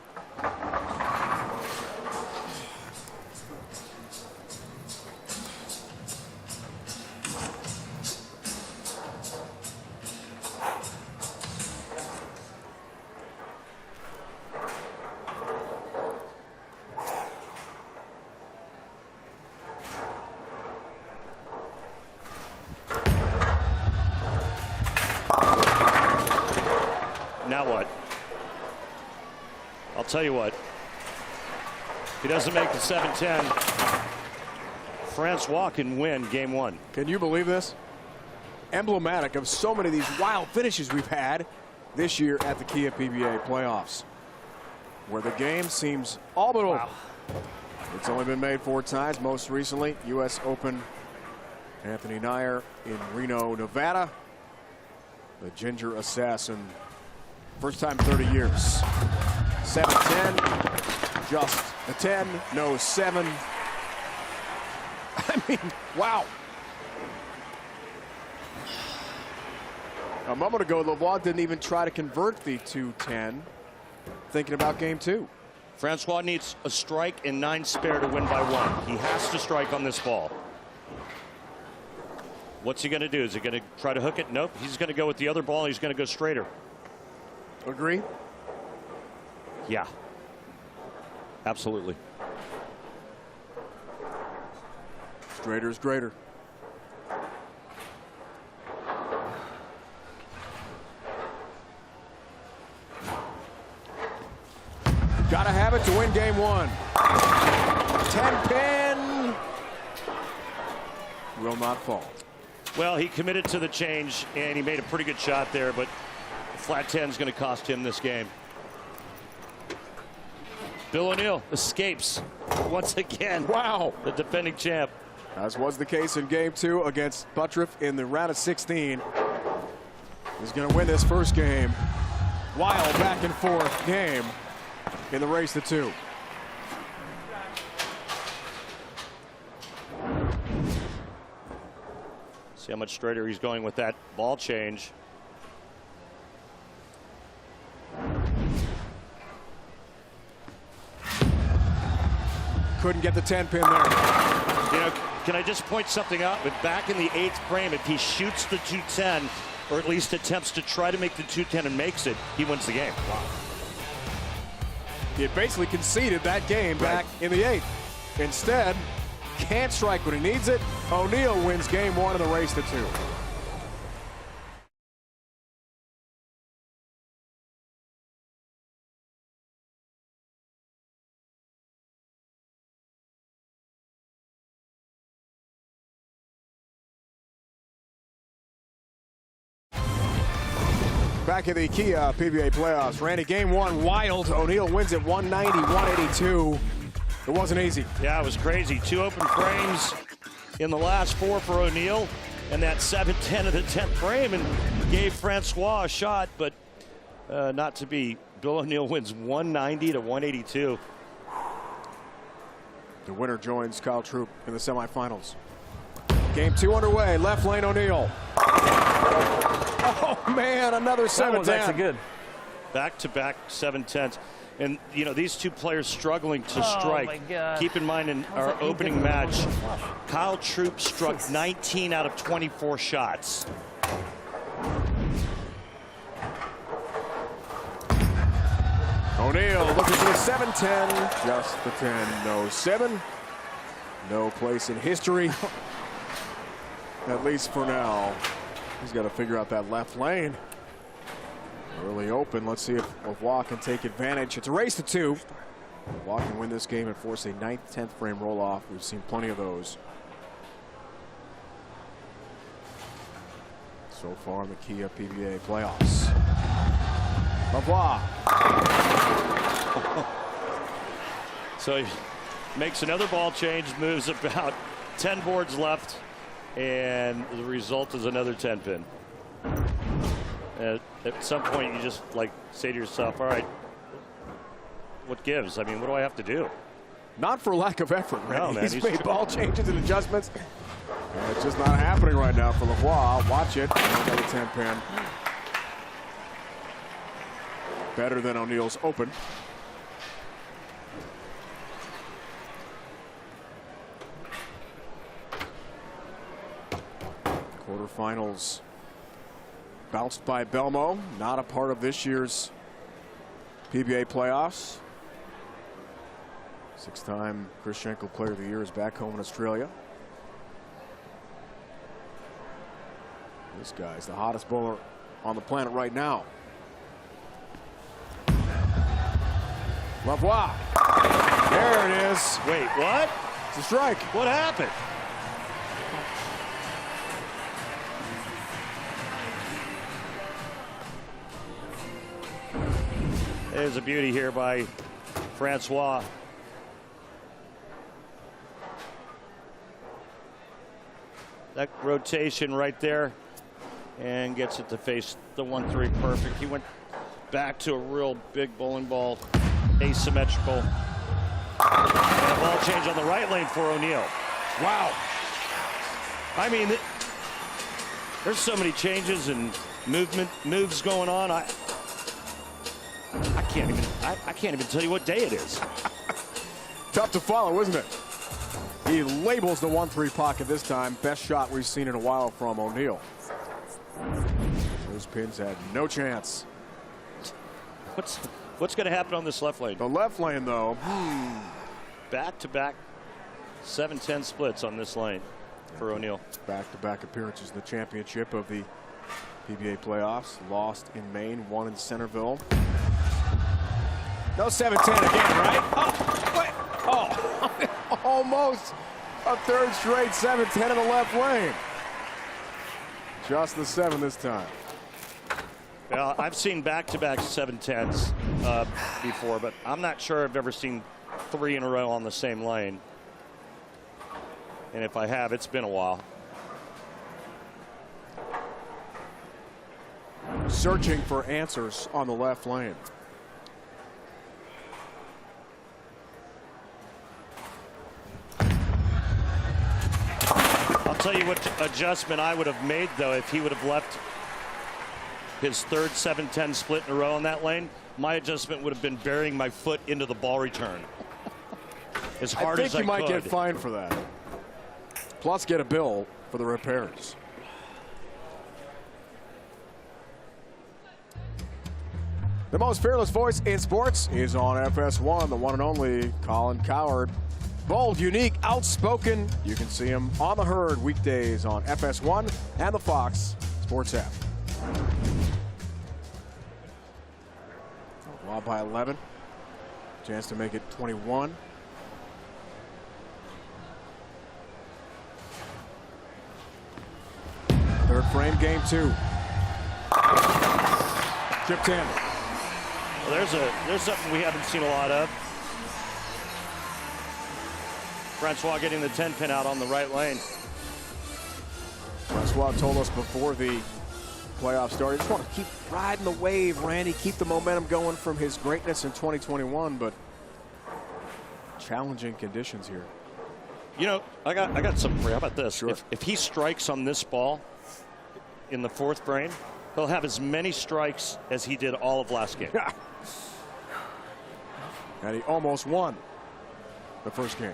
Now what? I'll tell you what. If he doesn't make the 7-10, Francois can win game 1. Can you believe this? Emblematic of so many of these wild finishes we've had this year at the Kia PBA playoffs, where the game seems all but over. It's only been made 4 times, most recently U.S. Open. Anthony Nair in Reno, Nevada. The Ginger Assassin. First time in 30 years. 7-10, just a 10, no 7. I mean, wow. A moment ago, LeBois didn't even try to convert the 2-10. Thinking about game 2. Francois needs a strike and 9 spare to win by 1. He has to strike on this ball. What's he going to do? Is he going to try to hook it? Nope. He's going to go with the other ball. He's going to go straighter. Agree? Yeah. Absolutely. Straighter is greater. Gotta have it to win game 1. 10-pin. Will not fall. Well, he committed to the change, and he made a pretty good shot there, but flat 10 is going to cost him this game. Bill O'Neill escapes once again. Wow. The defending champ. As was the case in game 2 against Buttriff in the round of 16. He's going to win this first game. Wild back and forth game in the race to 2. See how much straighter he's going with that ball change. Couldn't get the 10-pin there. You know, Can I just point something out? But back in the 8th frame, if he shoots the 210, or at least attempts to try to make the 210 and makes it, he wins the game. Wow. He had basically conceded that game back in the 8th. Instead, can't strike when he needs it. O'Neal wins game 1 of the race to 2. Back in the Kia PBA playoffs. Randy, game 1 wild. O'Neal wins it 190-182. It wasn't easy. Yeah, it was crazy. 2 open frames in the last 4 for O'Neal, and that 7-10 of the 10th frame, and gave Francois a shot, but not to be. Bill O'Neal wins 190-182. The winner joins Kyle Troup in the semifinals. Game 2 underway. Left lane O'Neal. Oh man, another 7-10. That was actually good. Back-to-back 7-10s. And, you know, these two players struggling to strike. my God. Keep in mind, in our opening match, Kyle Troup struck 19 out of 24 shots. O'Neal looking for the 7-10. Just the 10. No 7. No place in history. At least for now. He's got to figure out that left lane. Early open. Let's see if Lavoie can take advantage. It's a race to 2. Lavoie can win this game and force a 9th, 10th frame roll off. We've seen plenty of those so far in the Kia PBA playoffs. Lavoie. So he makes another ball change, moves about 10 boards left, and the result is another 10-pin. At some point, you just like say to yourself, all right, what gives? I mean, what do I have to do? Not for lack of effort, right? No, man, he's made ball changes and adjustments. It's just not happening right now for Lavoie. Watch it. Another 10-pin. Better than O'Neal's open. Quarterfinals bounced by Belmo, not a part of this year's PBA playoffs. 6-time Chris Schenkel Player of the Year is back home in Australia. This guy's the hottest bowler on the planet right now. Lavoie. There it is. Wait, what? It's a strike. What happened? There's a beauty here by Francois. That rotation right there, and gets it to face the 1-3 perfect. He went back to a real big bowling ball, asymmetrical. And a ball change on the right lane for O'Neal. Wow. I mean, there's so many changes and moves going on. I can't even tell you what day it is. Tough to follow, isn't it? He labels the 1-3 pocket this time. Best shot we've seen in a while from O'Neal. Those pins had no chance. What's going to happen on this left lane? The left lane, though. Back-to-back 7-10 splits on this lane for O'Neal. Back-to-back appearances in the championship of the PBA playoffs. Lost in Maine, won in Centerville. No 7-10 again, right? Oh, wait. Oh, almost a third straight 7-10 in the left lane. Just the 7 this time. Well, I've seen back-to-back 7-10s before, but I'm not sure I've ever seen 3 in a row on the same lane. And if I have, it's been a while. Searching for answers on the left lane. I'll tell you what adjustment I would have made, though, if he would have left his third 7-10 split in a row on that lane. My adjustment would have been burying my foot into the ball return as hard as I could. I think you might get fined for that. plus get a bill for the repairs. The most fearless voice in sports is on FS1, the one and only Colin Cowherd. Bold, unique, outspoken. You can see him on the Herd weekdays on FS1 and the Fox Sports app. Lob by 11. Chance to make it 21. Third frame, game 2. Chipped in. Well, there's something we haven't seen a lot of. Francois getting the 10-pin out on the right lane. Francois told us before the playoffs started, just want to keep riding the wave, Randy, keep the momentum going from his greatness in 2021, but challenging conditions here. You know, I got something for you. How about this? Sure. If he strikes on this ball in the 4th frame, he'll have as many strikes as he did all of last game. And he almost won the first game.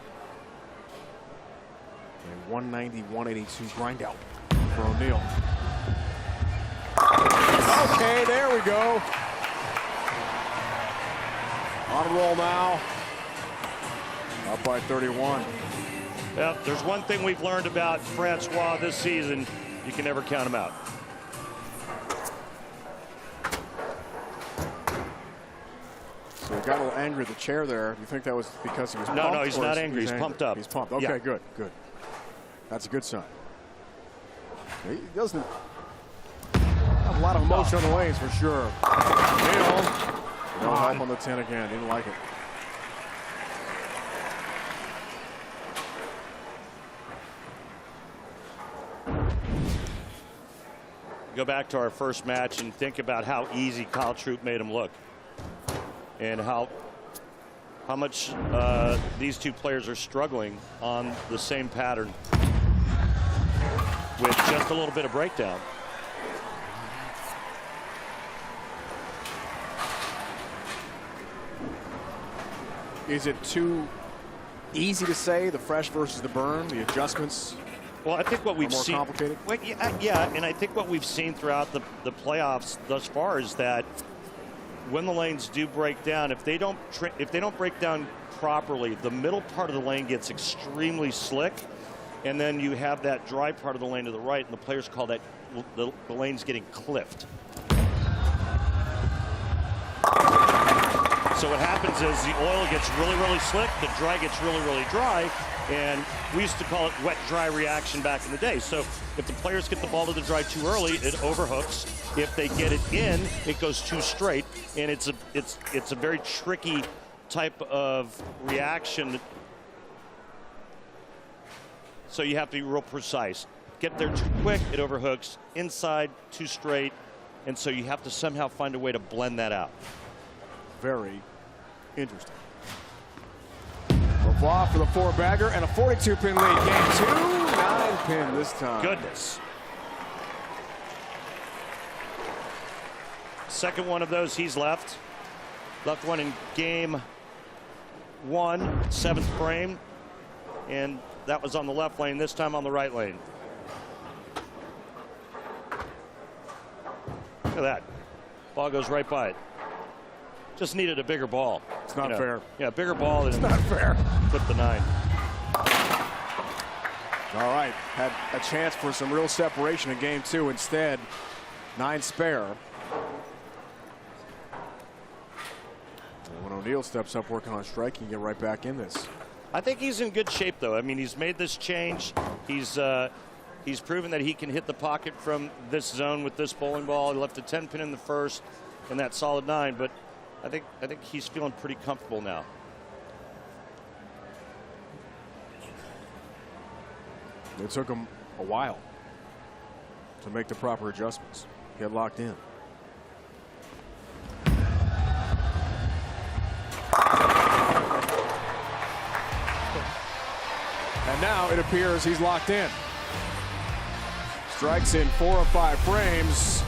A 190-182 grind out for O'Neal. Okay, there we go. On a roll now. Up by 31. Yeah, there's one thing we've learned about Francois this season. You can never count him out. So he got a little angry at the chair there. Do you think that was because he was pumped? No, he's not angry. He's pumped up. He's pumped. Okay, yeah. good. That's a good sign. He doesn't have a lot of emotion on the lanes for sure. No help on the 10 again. Didn't like it. Go back to our first match and think about how easy Kyle Troop made him look, and how much these two players are struggling on the same pattern with just a little bit of breakdown. Is it too easy to say the fresh versus the burn, the adjustments? Well, I think what we've more seen, complicated. well, yeah, and I think what we've seen throughout the playoffs thus far is that when the lanes do break down, if they don't break down properly, the middle part of the lane gets extremely slick, and then you have that dry part of the lane to the right, and the players call that the lane's getting cliffed. So what happens is the oil gets really, really slick, the dry gets really, really dry, and we used to call it wet-dry reaction back in the day. So if the players get the ball to the dry too early, it overhooks. If they get it in, it goes too straight, and it's a very tricky type of reaction. So you have to be real precise. Get there too quick, it overhooks. Inside, too straight, and so you have to somehow find a way to blend that out. Very interesting. Lavoie for the 4-bagger and a 42-pin lead. Game 2, 9-pin this time. Goodness. Second one of those he's left. Left one in game 1, 7th frame. And that was on the left lane, this time on the right lane. Look at that. Ball goes right by it. Just needed a bigger ball. It's not fair. Yeah, bigger ball. It's not fair. Clip the 9. All right, had a chance for some real separation in game 2. Instead, 9 spare. And when O'Neal steps up working on strike, he can get right back in this. I think he's in good shape, though. I mean, he's made this change. He's proven that he can hit the pocket from this zone with this bowling ball. He left a 10-pin in the first and that solid 9, but I think he's feeling pretty comfortable now. It took him a while to make the proper adjustments, get locked in. And now it appears he's locked in. Strikes in 4 of 5 frames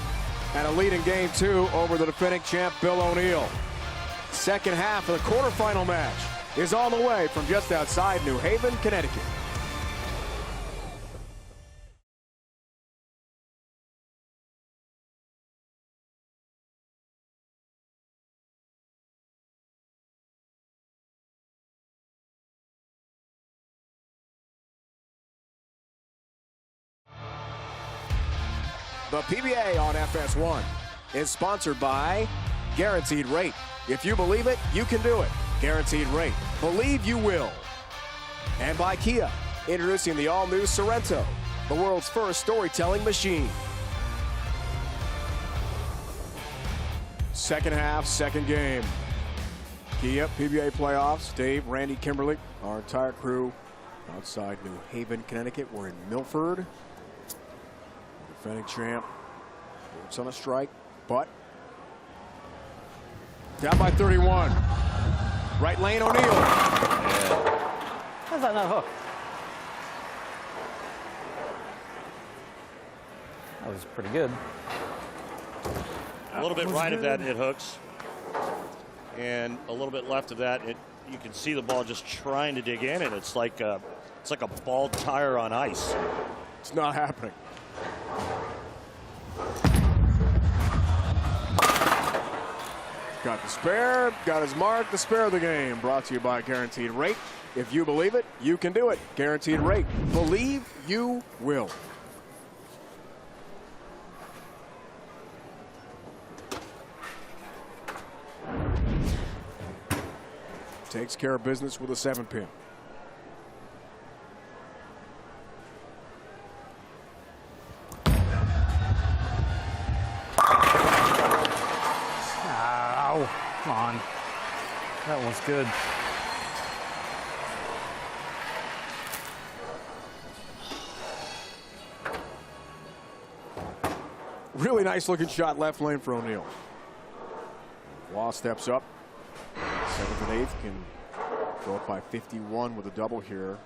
and a lead in game 2 over the defending champ Bill O'Neal. Second half of the quarterfinal match is on the way from just outside New Haven, Connecticut. The PBA on FS1 is sponsored by Guaranteed Rate. If you believe it, you can do it. Guaranteed Rate. Believe you will. And by Kia, introducing the all-new Sorrento, the world's first storytelling machine. Second half, second game. Kia PBA playoffs. Dave, Randy, Kimberly, our entire crew outside New Haven, Connecticut. We're in Milford. Defending champ. It's on a strike, but down by 31. Right lane, O'Neal. How's that not hook? That was pretty good. A little bit right of that, it hooks. And a little bit left of that, you can see the ball just trying to dig in, and it's like a bald tire on ice. It's not happening. Got the spare, got his mark, the spare of the game. Brought to you by Guaranteed Rate. If you believe it, you can do it. Guaranteed Rate. Believe you will. Takes care of business with a 7-pin. Ow. Come on. That one's good. Really nice looking shot left lane for O'Neal. Waugh steps up. 7th and 8th can go up by 51 with a double here.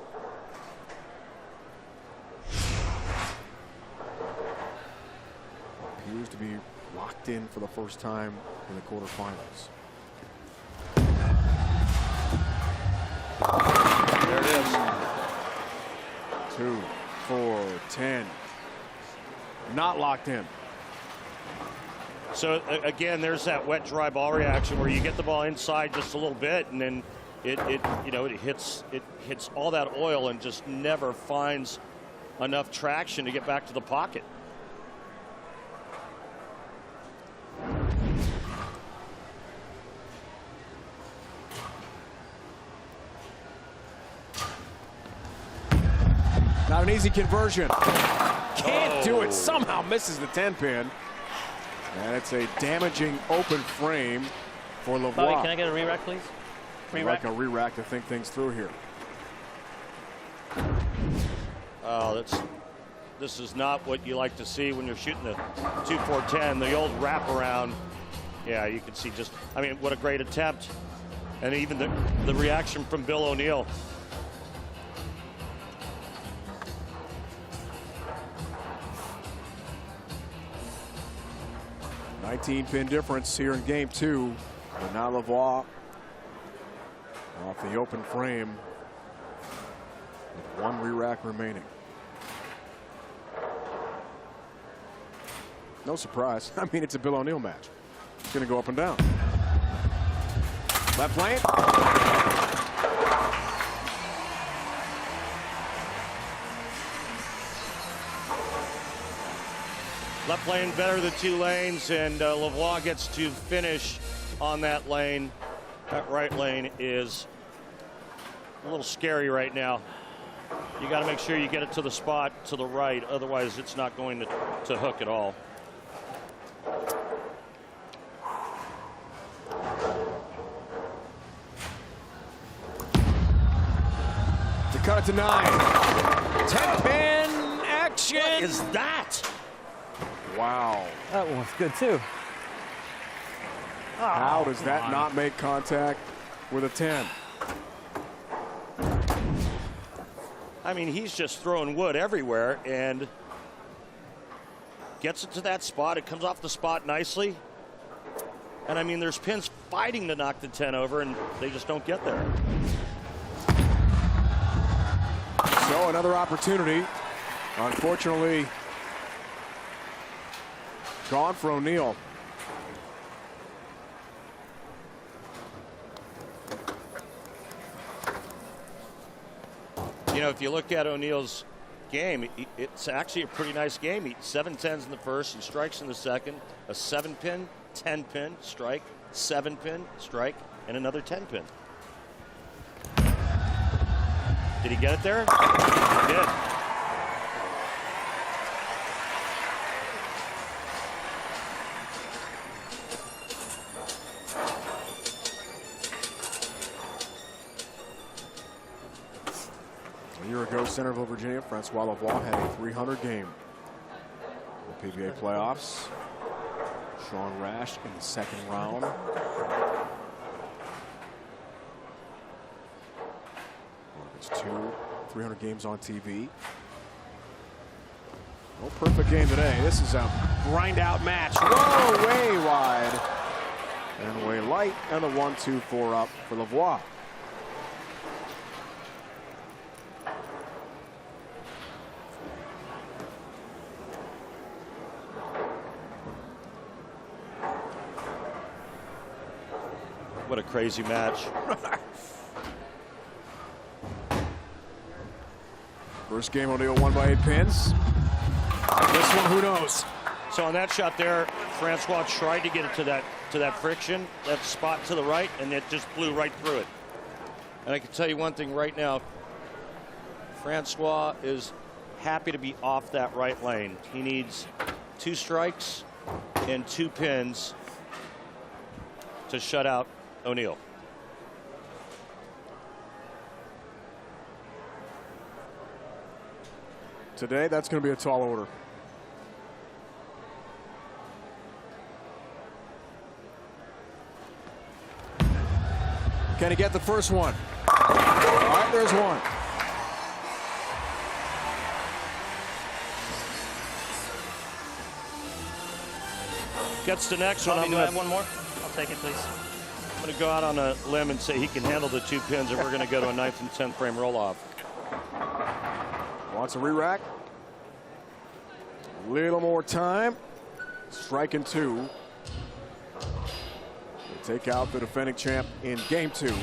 Appears to be locked in for the first time in the quarterfinals. There it is. 2, 4, 10. Not locked in. So again, there's that wet dry ball reaction where you get the ball inside just a little bit, and then it hits all that oil and just never finds enough traction to get back to the pocket. Not an easy conversion. Can't do it. Somehow misses the 10-pin. And it's a damaging open frame for Lavoie. Bobby, can I get a re-rack, please? Like a re-rack to think things through here. Oh, this is not what you like to see when you're shooting the 2-4-10. The old wraparound. Yeah, you can see just, I mean, what a great attempt. And even the reaction from Bill O'Neal. Pin difference here in game 2. But now Lavoie off the open frame with 1 re-rack remaining. No surprise. I mean, it's a Bill O'Neal match. It's going to go up and down. Left lane. Left lane better than 2 lanes, and Lavoie gets to finish on that lane. That right lane is a little scary right now. You got to make sure you get it to the spot to the right, otherwise it's not going to hook at all. To cut it to 9. 10-pin action. What is that? Wow. That one was good too. How does that not make contact with a 10? I mean, he's just throwing wood everywhere and gets it to that spot. It comes off the spot nicely. And I mean, there's pins fighting to knock the 10 over, and they just don't get there. So another opportunity. Unfortunately, gone for O'Neal. You know, if you look at O'Neal's that game. It's actually a pretty nice game. He 7-10s in the first, he strikes in the second, a 7-pin, 10-pin, strike, 7-pin, strike, and another 10-pin. Did he get it there? He did. A year ago, Centerville, Virginia, Francois Lavoie had a 300 game. The PBA playoffs. Sean Rash in the second round. It's 300 games on TV. No perfect game today. This is a grind out match. Whoa, way wide and way light, and the 1-2-4 up for Lavoie. What a crazy match. First game, O'Neill won by 8 pins. This one, who knows? So on that shot there, Francois tried to get it to that friction, that spot to the right, and it just blew right through it. And I can tell you one thing right now, Francois is happy to be off that right lane. He needs 2 strikes and 2 pins to shut out O'Neill. Today, that's going to be a tall order. Can he get the first one? All right, there's one. Gets the next one. Do I have one more? I'll take it, please. I'm going to go out on a limb and say he can handle the 2 pins, and we're going to go to a 9th and 10th frame roll-off. Wants a re-rack. A little more time. Striking 2. Take out the defending champ in game 2.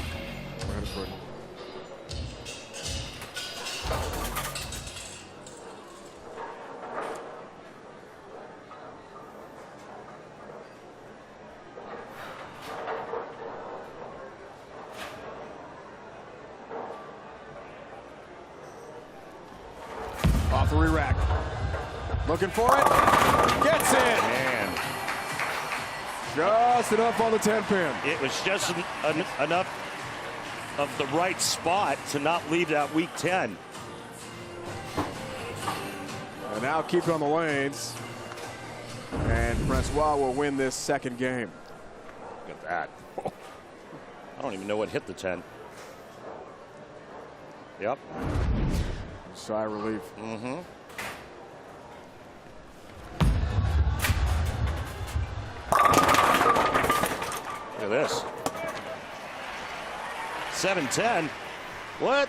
Off the re-rack. Looking for it. Gets it. Man. Just enough on the 10 pin. It was just enough of the right spot to not leave that weak 10. And now keep it on the lanes. And Francois will win this second game. Look at that. I don't even know what hit the 10. Yep. Sigh of relief. Mm-hmm. Look at this. 7-10. What?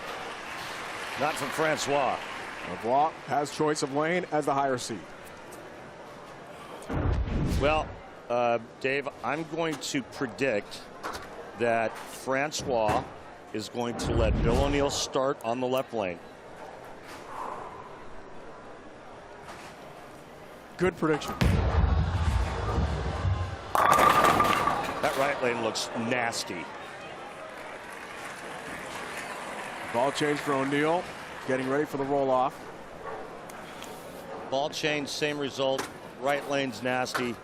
Not from Francois. Lavoie has choice of lane as the higher seed. Well, Dave, I'm going to predict that Francois is going to let Bill O'Neill start on the left lane. Good prediction. That right lane looks nasty. Ball change for O'Neill. Getting ready for the roll-off. Ball change, same result. Right lane's nasty.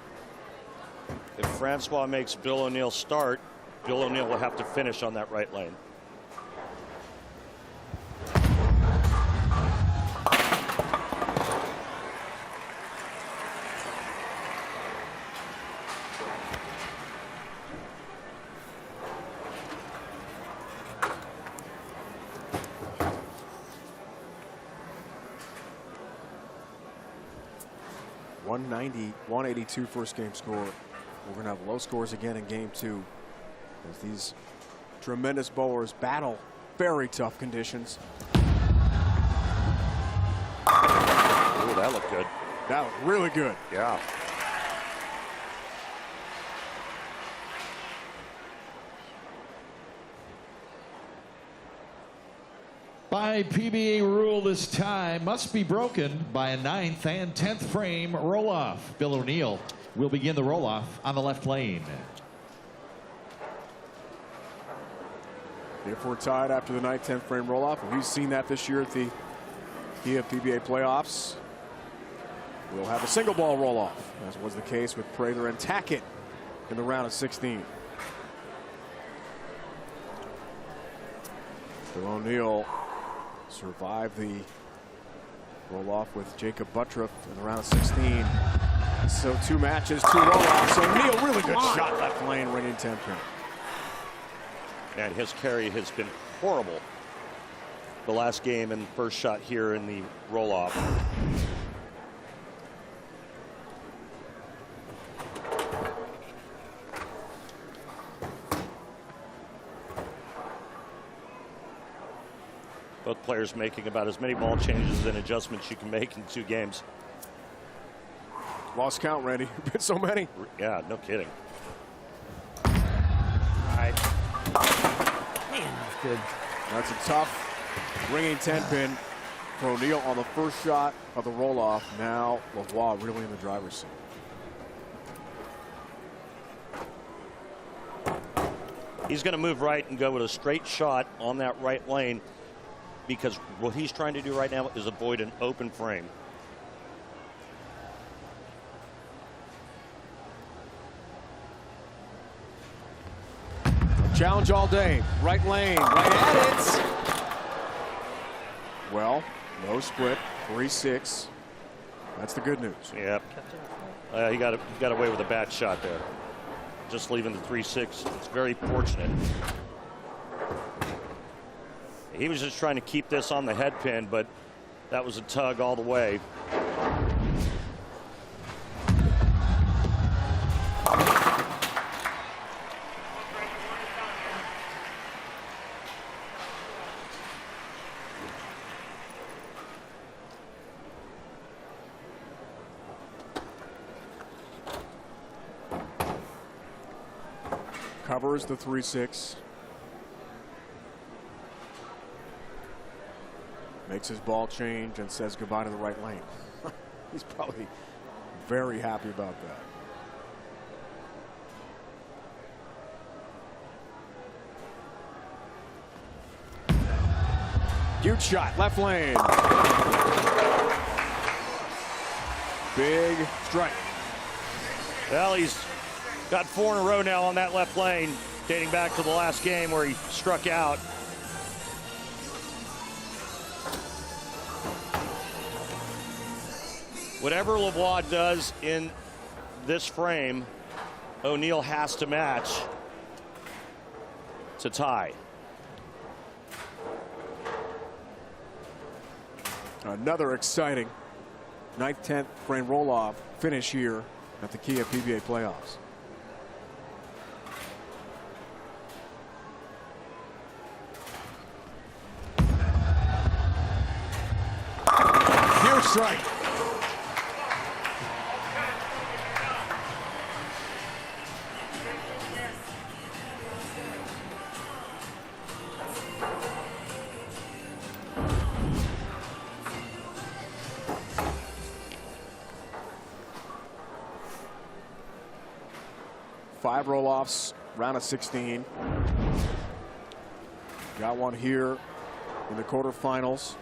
If Francois makes Bill O'Neill start, Bill O'Neill will have to finish on that right lane. .182 first game score. We're going to have low scores again in game 2 as these tremendous bowlers battle very tough conditions. Ooh, that looked good. That looked really good. Yeah. By PBA rule, this tie must be broken by a 9th and 10th frame roll-off. Bill O'Neill will begin the roll-off on the left lane. If we're tied after the 9th, 10th frame roll-off, and we've seen that this year at the Kia PBA playoffs, we'll have a single ball roll-off, as was the case with Pressler and Tackett in the round of 16. Bill O'Neill survived the roll-off with Jacob Buttriff in the round of 16. So 2 matches, 2 roll-offs. O'Neill, really good shot left lane, ringing 10 pin. And his carry has been horrible. The last game and first shot here in the roll-off. Both players making about as many ball changes and adjustments you can make in 2 games. Lost count, Randy. Been so many. Yeah, no kidding. All right. Man, that's good. That's a tough ringing 10 pin for O'Neill on the first shot of the roll-off. Now Lavoie really in the driver's seat. He's going to move right and go with a straight shot on that right lane, because what he's trying to do right now is avoid an open frame. Challenge all day. Right lane. Right at it. Well, no split. 3-6. That's the good news. Yep. He got away with a bad shot there. Just leaving the 3-6. It's very fortunate. He was just trying to keep this on the head pin, but that was a tug all the way. Covers the 3-6. Makes his ball change and says goodbye to the right lane. He's probably very happy about that. Huge shot, left lane. Big strike. Well, he's got 4 in a row now on that left lane, dating back to the last game where he struck out. Whatever Lavoie does in this frame, O'Neill has to match to tie. Another exciting 9th, 10th frame roll-off finish here at the Kia PBA playoffs. Huge strike. Five roll-offs, round of 16. Got one here in the quarterfinals.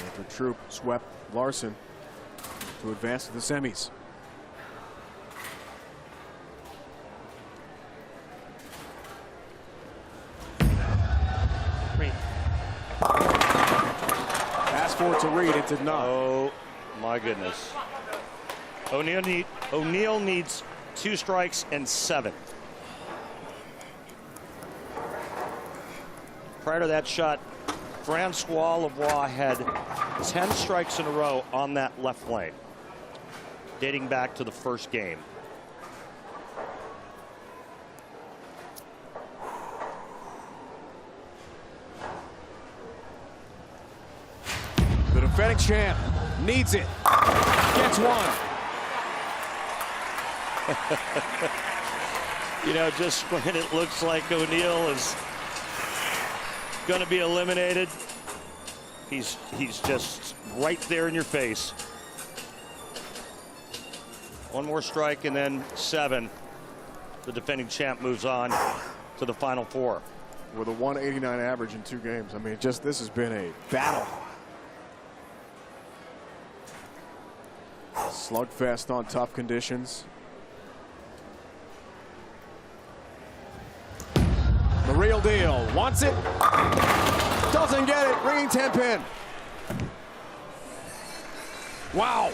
After Troop swept Larson to advance to the semis. Asked for it to Reed, it did not. Oh my goodness. O'Neill needs 2 strikes and 7. Prior to that shot, Francois Lavoie had 10 strikes in a row on that left lane, dating back to the first game. The defending champ needs it. Gets one. You know, just when it looks like O'Neill is going to be eliminated. He's just right there in your face. One more strike and then 7. The defending champ moves on to the final 4. With a 189 average in 2 games. I mean, just this has been a battle. Slugfest on tough conditions. The real deal. Wants it. Doesn't get it. Ringing 10-pin. Wow.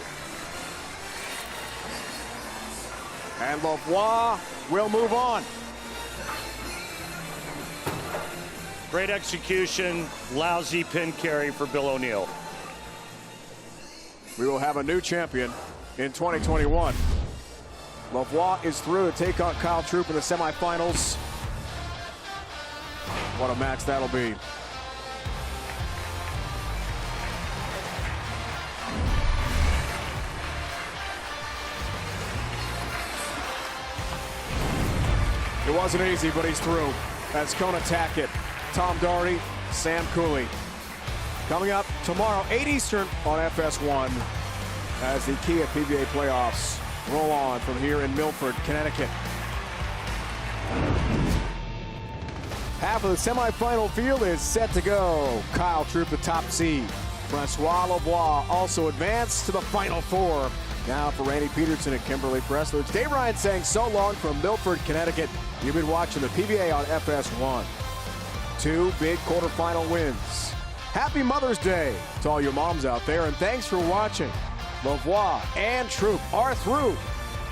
And Lavoie will move on. Great execution. Lousy pin carry for Bill O'Neill. We will have a new champion in 2021. Lavoie is through to take on Kyle Troup in the semifinals. What a match that'll be. It wasn't easy, but he's through. That's Kona Tackett, Tom Doherty, Sam Cooley. Coming up tomorrow, 8 Eastern on FS1 as the Kia PBA playoffs roll on from here in Milford, Connecticut. Half of the semifinal field is set to go. Kyle Troup, the top seed. Francois Lavoie also advanced to the final 4. Now for Randy Pedersen and Kimberly Pressler. It's Dave Ryan saying so long from Milford, Connecticut. You've been watching the PBA on FS1. 2 big quarterfinal wins. Happy Mother's Day to all your moms out there, and thanks for watching. Lavoie and Troup are through,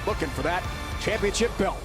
looking for that championship belt.